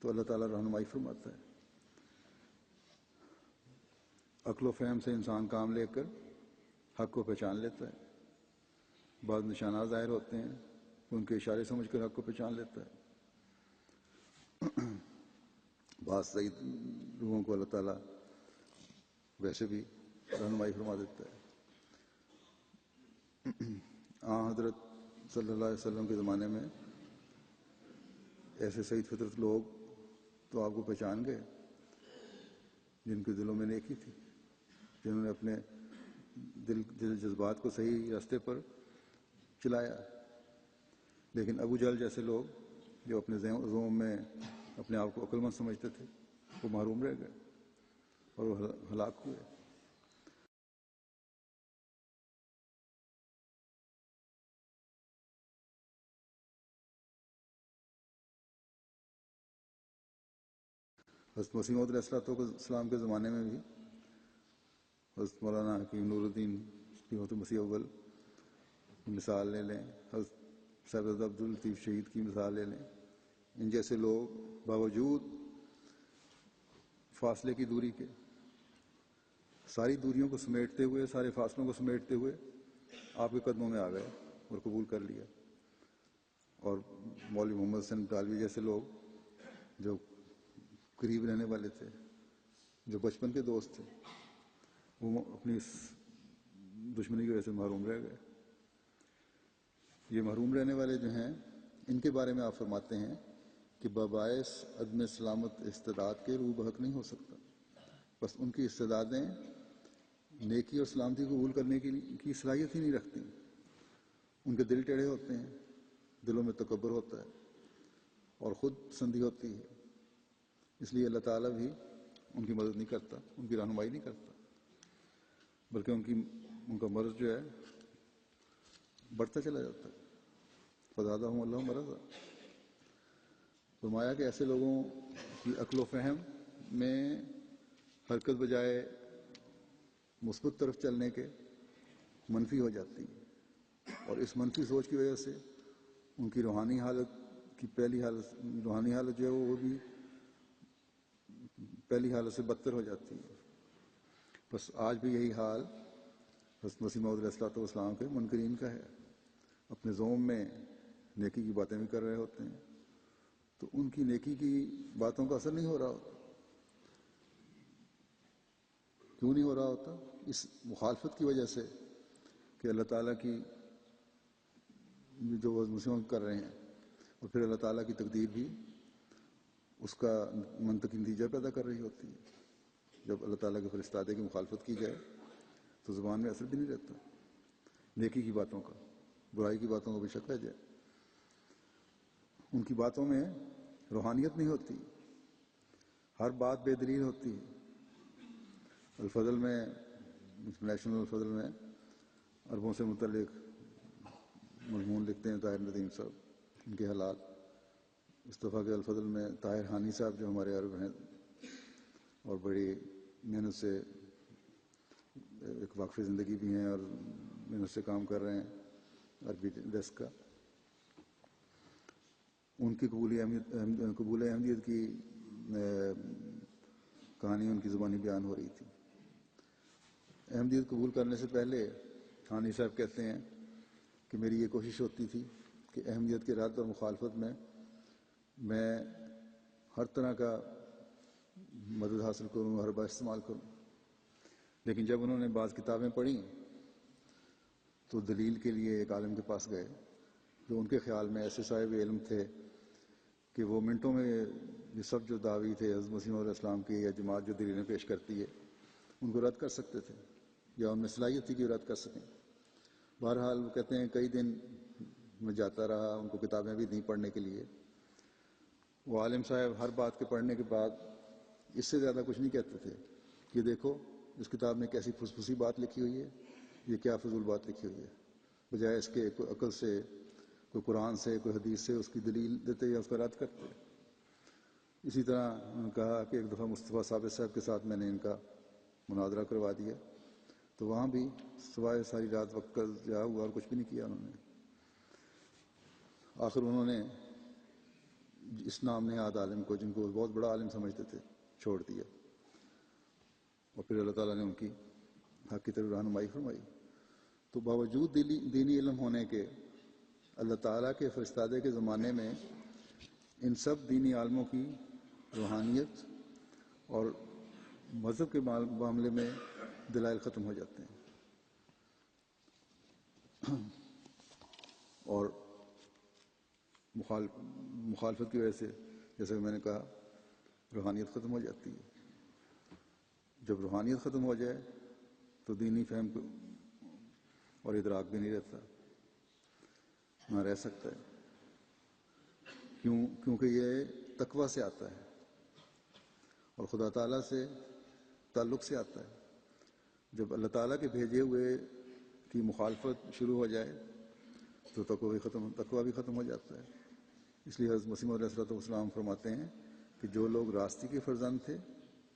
تو اللہ تعالیٰ رہنمائی فرماتا ہے. عقل و فہم سے انسان کام لے کر حق کو پہچان لیتا ہے. بعض نشانات ظاہر ہوتے ہیں، ان کے اشارے سمجھ کر حق کو پہچان لیتا ہے. بعض صحیح روحوں کو اللہ تعالیٰ ویسے بھی رہنمائی فرما دیتا ہے. حضرت صلی اللہ علیہ وسلم کے زمانے میں ایسے سعید فطرت لوگ تو آپ کو پہچان گئے جن کے دلوں میں نیکی تھی، جنہوں نے اپنے دل جذبات کو صحیح راستے پر چلایا. لیکن ابو جہل جیسے لوگ جو اپنے زوم میں اپنے آپ کو عقل مند سمجھتے تھے وہ محروم رہ گئے اور وہ ہلاک ہوئے. حضرت مسیح موعود علیہ السلام کے زمانے میں بھی حضرت مولانا حکیم نور الدین قیمت مسیح اول کی مثال لے لیں، حضرت صاحب عبد اللطیف شہید کی مثال لے لیں. ان جیسے لوگ باوجود فاصلے کی دوری کے، ساری دوریوں کو سمیٹتے ہوئے، سارے فاصلوں کو سمیٹتے ہوئے آپ کے قدموں میں آ گئے اور قبول کر لیا. اور مولوی محمد حسن طالوی جیسے لوگ جو قریب رہنے والے تھے، جو بچپن کے دوست تھے، وہ اپنی اس دشمنی کی وجہ سے محروم رہ گئے. یہ محروم رہنے والے جو ہیں ان کے بارے میں آپ فرماتے ہیں کہ بباعث عدم سلامت استعداد کے روح بحق نہیں ہو سکتا، بس ان کی استعدادیں نیکی اور سلامتی کو قبول کرنے کی صلاحیت ہی نہیں رکھتی، ان کے دل ٹیڑھے ہوتے ہیں، دلوں میں تکبر ہوتا ہے اور خود پسندی ہوتی ہے، اس لیے اللہ تعالیٰ بھی ان کی مدد نہیں کرتا، ان کی رہنمائی نہیں کرتا، بلکہ ان کا مرض جو ہے بڑھتا چلا جاتا ہے۔ فزادہم اللہ مرضا، فرمایا کہ ایسے لوگوں کی عقل و فہم میں حرکت بجائے مثبت طرف چلنے کے منفی ہو جاتی ہے، اور اس منفی سوچ کی وجہ سے ان کی روحانی حالت جو ہے وہ بھی پہلی حالت سے بدتر ہو جاتی ہے۔ بس آج بھی یہی حال حضرت مسیح موعود علیہ السلام کے منکرین کا ہے، اپنے ذوم میں نیکی کی باتیں بھی کر رہے ہوتے ہیں، تو ان کی نیکی کی باتوں کا اثر نہیں ہو رہا ہوتا۔ کیوں نہیں ہو رہا ہوتا؟ اس مخالفت کی وجہ سے کہ اللہ تعالیٰ کی جو وہ مسلمان کر رہے ہیں، اور پھر اللہ تعالیٰ کی تقدیر بھی اس کا منطقی نتیجہ پیدا کر رہی ہوتی ہے۔ جب اللہ تعالیٰ کے فرستادے کی مخالفت کی جائے تو زبان میں اثر بھی نہیں رہتا نیکی کی باتوں کا، برائی کی باتوں کا بھی شک رہ جائے۔ ان کی باتوں میں روحانیت نہیں ہوتی، ہر بات بے دلیل ہوتی ہے۔ الفضل میں، انٹرنیشنل الفضل میں عربوں سے متعلق مضمون لکھتے ہیں طاہر ندیم صاحب، ان کے حالات۔ اس دفعہ کے الفضل میں طاہر ہانی صاحب جو ہمارے عرب ہیں اور بڑی محنت سے ایک واقف زندگی بھی ہیں اور محنت سے کام کر رہے ہیں عربی ڈیسک کا، ان کی قبول احمدیت کی کہانی ان کی زبانی بیان ہو رہی تھی۔ احمدیت قبول کرنے سے پہلے ہانی صاحب کہتے ہیں کہ میری یہ کوشش ہوتی تھی کہ احمدیت کے رد اور مخالفت میں ہر طرح کا مدد حاصل کروں، ہر بات استعمال کروں، لیکن جب انہوں نے بعض کتابیں پڑھیں تو دلیل کے لیے ایک عالم کے پاس گئے جو ان کے خیال میں ایسے صاحب علم تھے کہ وہ منٹوں میں یہ سب جو دعوی تھے حضرت مسیح علیہ السلام کی یا جماعت جو دلیلیں پیش کرتی ہے ان کو رد کر سکتے تھے، یا ان میں صلاحیت تھی کہ رد کر سکیں۔ بہرحال وہ کہتے ہیں کئی دن میں جاتا رہا، ان کو کتابیں بھی دیں پڑھنے کے لیے۔ وہ عالم صاحب ہر بات کے پڑھنے کے بعد اس سے زیادہ کچھ نہیں کہتے تھے کہ دیکھو اس کتاب میں کیسی پھسپھسی بات لکھی ہوئی ہے، یہ کیا فضول بات لکھی ہوئی ہے، بجائے اس کے کوئی عقل سے، کوئی قرآن سے، کوئی حدیث سے اس کی دلیل دیتے یا اس کا رد کرتے۔ اسی طرح انہوں نے کہا کہ ایک دفعہ مصطفیٰ ثابت صاحب کے ساتھ میں نے ان کا مناظرہ کروا دیا، تو وہاں بھی سوائے ساری رات وقت کا ضیاع ہوا اور کچھ بھی نہیں کیا انہوں نے۔ آخر انہوں نے اس نام نہاد عالم کو، جن کو بہت بڑا عالم سمجھتے تھے، چھوڑ دیا، اور پھر اللہ تعالیٰ نے ان کی حق کی طرف رہنمائی فرمائی۔ تو باوجود دینی علم ہونے کے اللہ تعالیٰ کے فرستادے کے زمانے میں ان سب دینی عالموں کی روحانیت اور مذہب کے معاملے میں دلائل ختم ہو جاتے ہیں، اور مخالفت کی وجہ سے جیسے کہ میں نے کہا روحانیت ختم ہو جاتی ہے۔ جب روحانیت ختم ہو جائے تو دینی فہم اور ادراک بھی نہیں رہتا، نہ رہ سکتا ہے، کیونکہ یہ تقویٰ سے آتا ہے اور خدا تعالیٰ سے تعلق سے آتا ہے۔ جب اللہ تعالیٰ کے بھیجے ہوئے کی مخالفت شروع ہو جائے تو تقویٰ بھی ختم ہو جاتا ہے۔ اس لیے حضرت مسیح علیہ السلام فرماتے ہیں کہ جو لوگ راستے کے فرزند تھے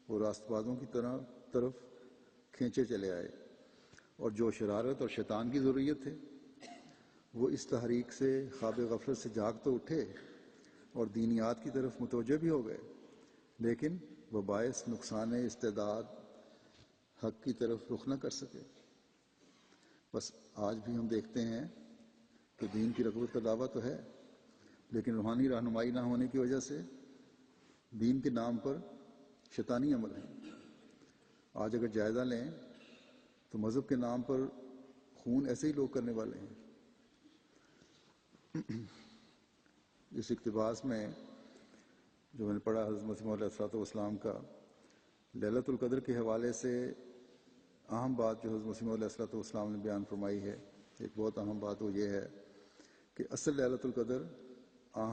وہ راست بازوں کی طرف کھینچے چلے آئے، اور جو شرارت اور شیطان کی ضروریت تھے وہ اس تحریک سے خواب غفلت سے جاگ تو اٹھے اور دینیات کی طرف متوجہ بھی ہو گئے، لیکن وہ باعث نقصان استعداد حق کی طرف رخ نہ کر سکے۔ بس آج بھی ہم دیکھتے ہیں کہ دین کی رغبت کا دعویٰ تو ہے، لیکن روحانی رہنمائی نہ ہونے کی وجہ سے دین کے نام پر شیطانی عمل ہیں۔ آج اگر جائزہ لیں تو مذہب کے نام پر خون ایسے ہی لوگ کرنے والے ہیں۔ اس اقتباس میں جو میں نے پڑھا حضرت مسیح موعود علیہ السلام کا لیلۃ القدر کے حوالے سے اہم بات جو حضرت مسیح موعود علیہ السلام نے بیان فرمائی ہے، ایک بہت اہم بات وہ یہ ہے کہ اصل لیلۃ القدر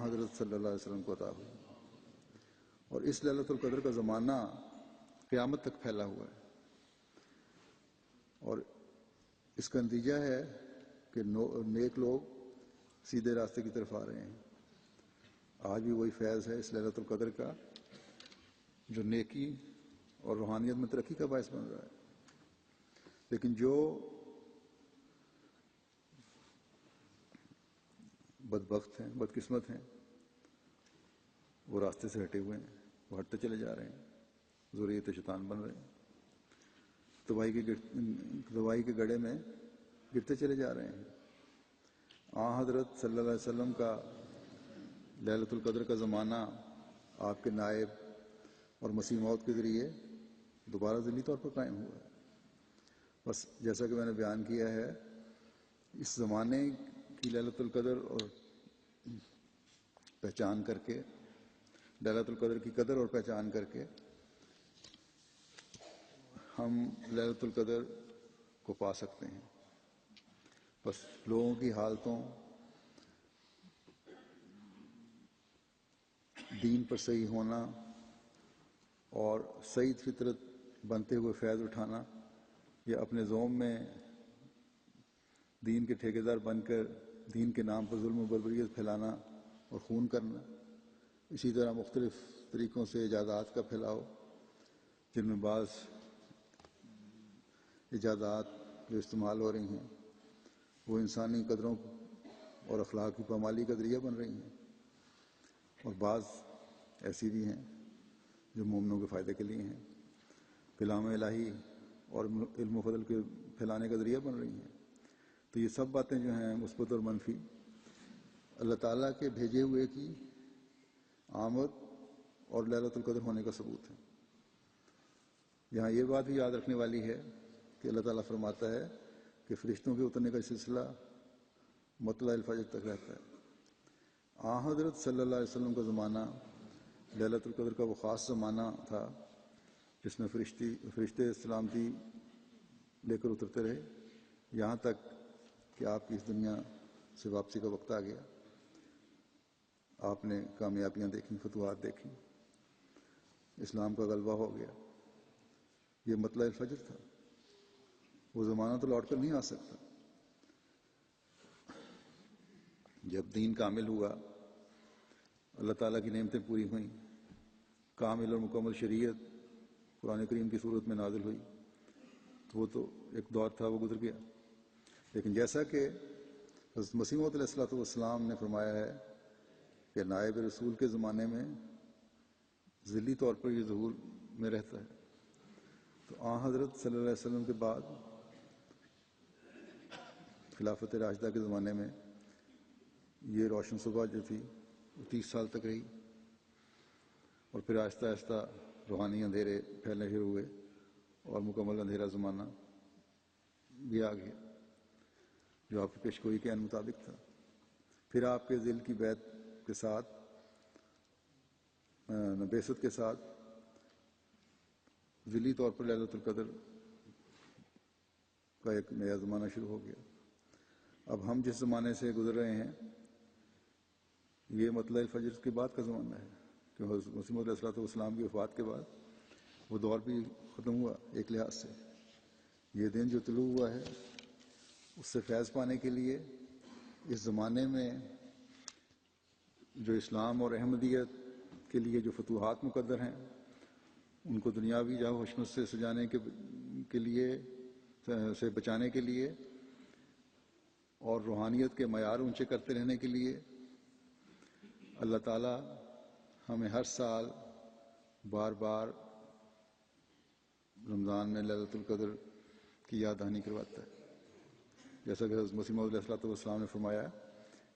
حضرت صلی اللہ علیہ وسلم کو عطا ہوئی، اور اس لیلۃ القدر کا زمانہ قیامت تک پھیلا ہوا ہے، اور اس کا نتیجہ ہے کہ نیک لوگ سیدھے راستے کی طرف آ رہے ہیں۔ آج بھی وہی فیض ہے اس لیلۃ القدر کا جو نیکی اور روحانیت میں ترقی کا باعث بن رہا ہے، لیکن جو بدبخت ہیں، بدقسمت ہیں، وہ راستے سے ہٹے ہوئے ہیں، وہ ہٹتے چلے جا رہے ہیں، ذریت شیطان بن رہے ہیں، تباہی کے گڑھے میں گرتے چلے جا رہے ہیں۔ حضرت صلی اللہ علیہ وسلم کا لیلۃ القدر کا زمانہ آپ کے نائب اور مسیح موعود کے ذریعے دوبارہ ذلی طور پر قائم ہوا ہے۔ بس جیسا کہ میں نے بیان کیا ہے، اس زمانے کی لیلۃ القدر اور پہچان کر کے، لیلۃ القدر کی قدر اور پہچان کر کے ہم لیلۃ القدر کو پا سکتے ہیں۔ بس لوگوں کی حالتوں، دین پر صحیح ہونا اور سعید فطرت بنتے ہوئے فیض اٹھانا، یا اپنے زوم میں دین کے ٹھیکیدار بن کر دین کے نام پر ظلم و بربریت پھیلانا اور خون کرنا، اسی طرح مختلف طریقوں سے ایجادات کا پھیلاؤ، جن میں بعض ایجادات جو استعمال ہو رہی ہیں وہ انسانی قدروں اور اخلاق کی پامالی کا ذریعہ بن رہی ہیں، اور بعض ایسی بھی ہیں جو مومنوں کے فائدے کے لیے ہیں، کلام الہی اور علم و فضل کے پھیلانے کا ذریعہ بن رہی ہیں۔ تو یہ سب باتیں جو ہیں مثبت اور منفی، اللہ تعالیٰ کے بھیجے ہوئے کی آمد اور لیلۃ القدر ہونے کا ثبوت ہے۔ یہاں یہ بات بھی یاد رکھنے والی ہے کہ اللہ تعالیٰ فرماتا ہے کہ فرشتوں کے اترنے کا سلسلہ مطلع الفجر تک رہتا ہے۔ حضرت صلی اللہ علیہ وسلم کا زمانہ لیلۃ القدر کا وہ خاص زمانہ تھا جس میں فرشتے سلامتی لے کر اترتے رہے، یہاں تک کہ آپ کی اس دنیا سے واپسی کا وقت آ گیا۔ آپ نے کامیابیاں دیکھیں، فتوحات دیکھیں، اسلام کا غلبہ ہو گیا۔ یہ مطلع الفجر تھا، وہ زمانہ تو لوٹ کر نہیں آ سکتا۔ جب دین کامل ہوا، اللہ تعالیٰ کی نعمتیں پوری ہوئیں، کامل اور مکمل شریعت قرآن کریم کی صورت میں نازل ہوئی، تو وہ تو ایک دور تھا، وہ گزر گیا۔ لیکن جیسا کہ حضرت مسیح موعود علیہ السلام نے فرمایا ہے کہ نائب رسول کے زمانے میں ذلی طور پر یہ ظہور میں رہتا ہے، تو حضرت صلی اللہ علیہ وسلم کے بعد خلافت راشدہ کے زمانے میں یہ روشن صبح جو تھی وہ 30 سال تک رہی، اور پھر آہستہ آہستہ روحانی اندھیرے پھیلنے شروع ہوئے اور مکمل اندھیرا زمانہ بھی آ گیا جو آپ کی پیشگوئی کے عین مطابق تھا۔ پھر آپ کے ذل کی بیعت کے ساتھ، بعثت کے ساتھ، ذلی طور پر لیلۃ القدر کا ایک نیا زمانہ شروع ہو گیا۔ اب ہم جس زمانے سے گزر رہے ہیں یہ مطلع الفجر کے بعد کا زمانہ ہے، کہ حضرت مسیح موعود علیہ السلام کی وفات کے بعد وہ دور بھی ختم ہوا۔ ایک لحاظ سے یہ دن جو طلوع ہوا ہے اس سے فیض پانے کے لیے اس زمانے میں جو اسلام اور احمدیت کے لیے جو فتوحات مقدر ہیں ان کو دنیاوی جاہ و حشمت سے سجانے کے لیے، سے بچانے کے لیے اور روحانیت کے معیار اونچے کرتے رہنے کے لیے اللہ تعالیٰ ہمیں ہر سال بار بار رمضان میں لیلۃ القدر کی یاد دہانی کرواتا ہے، جیسا کہ حضرت مسیح موعود علیہ السلام نے فرمایا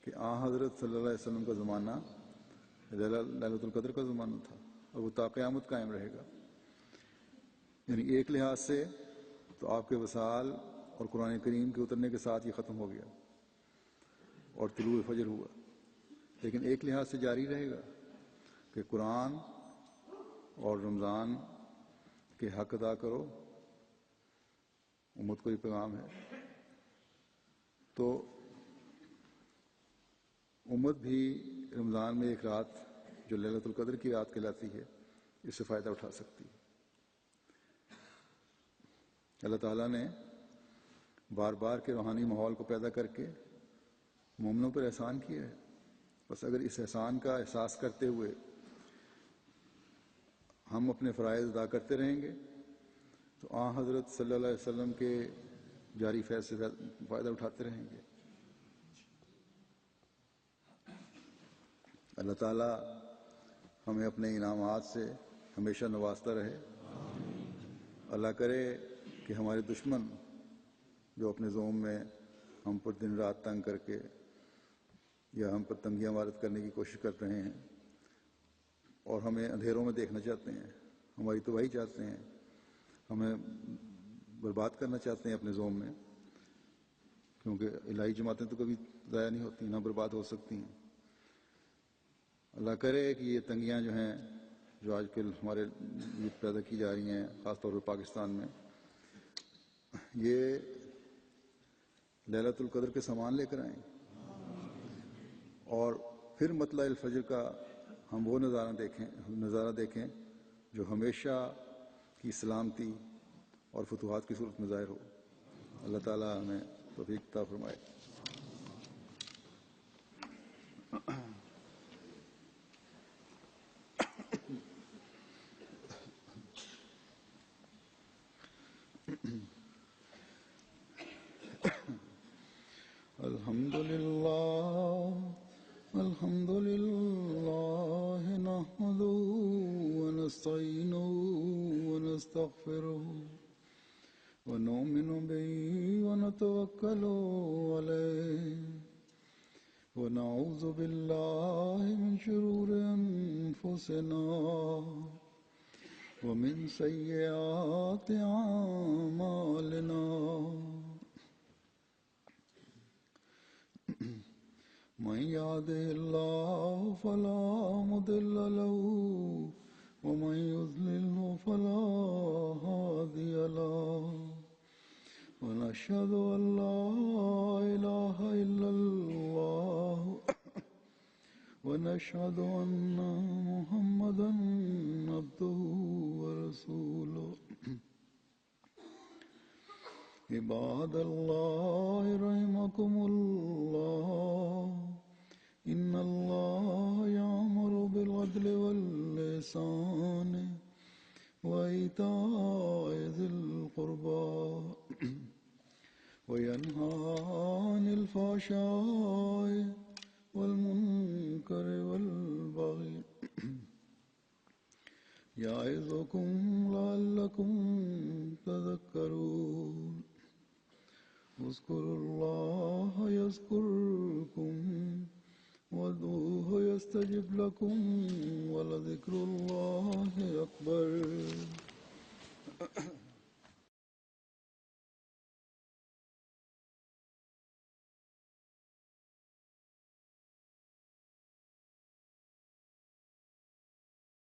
کہ حضرت صلی اللہ علیہ وسلم کا زمانہ لیلۃ القدر کا زمانہ تھا اور وہ تا قیامت قائم رہے گا۔ یعنی ایک لحاظ سے تو آپ کے وصال اور قرآن کریم کے اترنے کے ساتھ یہ ختم ہو گیا، اور طلوع فجر ہوا، لیکن ایک لحاظ سے جاری رہے گا کہ قرآن اور رمضان کے حق ادا کرو، امت کو یہ پیغام ہے۔ تو امت بھی رمضان میں ایک رات جو لیلۃ القدر کی رات کہلاتی ہے اس سے فائدہ اٹھا سکتی ہے۔ اللہ تعالیٰ نے بار بار کے روحانی ماحول کو پیدا کر کے مومنوں پر احسان کیا ہے، بس اگر اس احسان کا احساس کرتے ہوئے ہم اپنے فرائض ادا کرتے رہیں گے تو حضرت صلی اللہ علیہ وسلم کے جاری فیض سے فائدہ اٹھاتے رہیں گے۔ اللہ تعالیٰ ہمیں اپنے انعامات سے ہمیشہ نوازتا رہے۔ اللہ کرے کہ ہمارے دشمن جو اپنے زوم میں ہم پر دن رات تنگ کر کے یا ہم پر تنگیاں وارد کرنے کی کوشش کر رہے ہیں اور ہمیں اندھیروں میں دیکھنا چاہتے ہیں، ہماری تباہی چاہتے ہیں، ہمیں برباد کرنا چاہتے ہیں اپنے زوم میں، کیونکہ الہی جماعتیں تو کبھی ضائع نہیں ہوتی، نہ برباد ہو سکتی ہیں۔ اللہ کرے کہ یہ تنگیاں جو ہیں جو آج کل ہمارے لیے پیدا کی جا رہی ہیں، خاص طور پر پاکستان میں، یہ لیلۃ القدر کے سامان لے کر آئیں اور پھر مطلع الفجر کا ہم وہ نظارہ دیکھیں جو ہمیشہ کی سلامتی اور فتوحات کی صورت میں ظاہر ہو۔ اللہ تعالیٰ ہمیں توفیق عطا فرمائے۔ الحمد لله نحمده ونستعينه ونستغفره ونؤمن به ونتوكل عليه ونعوذ بالله من شرور أنفسنا ومن سيئات أعمالنا من يهده الله فلا مضل له ومن يضلله فلا هادي له ونشهد أن لا إله إلا الله ونشهد أن محمدا عبده ورسوله عباد الله رحمكم الله إن الله يأمر بالعدل والإحسان وإيتاء ذي القربى وينهى عن الفحشاء والمنكر والبغي يعظكم لعلكم تذكرون اذكروا الله يذكركم وادعوه يستجب لكم ولذكر الله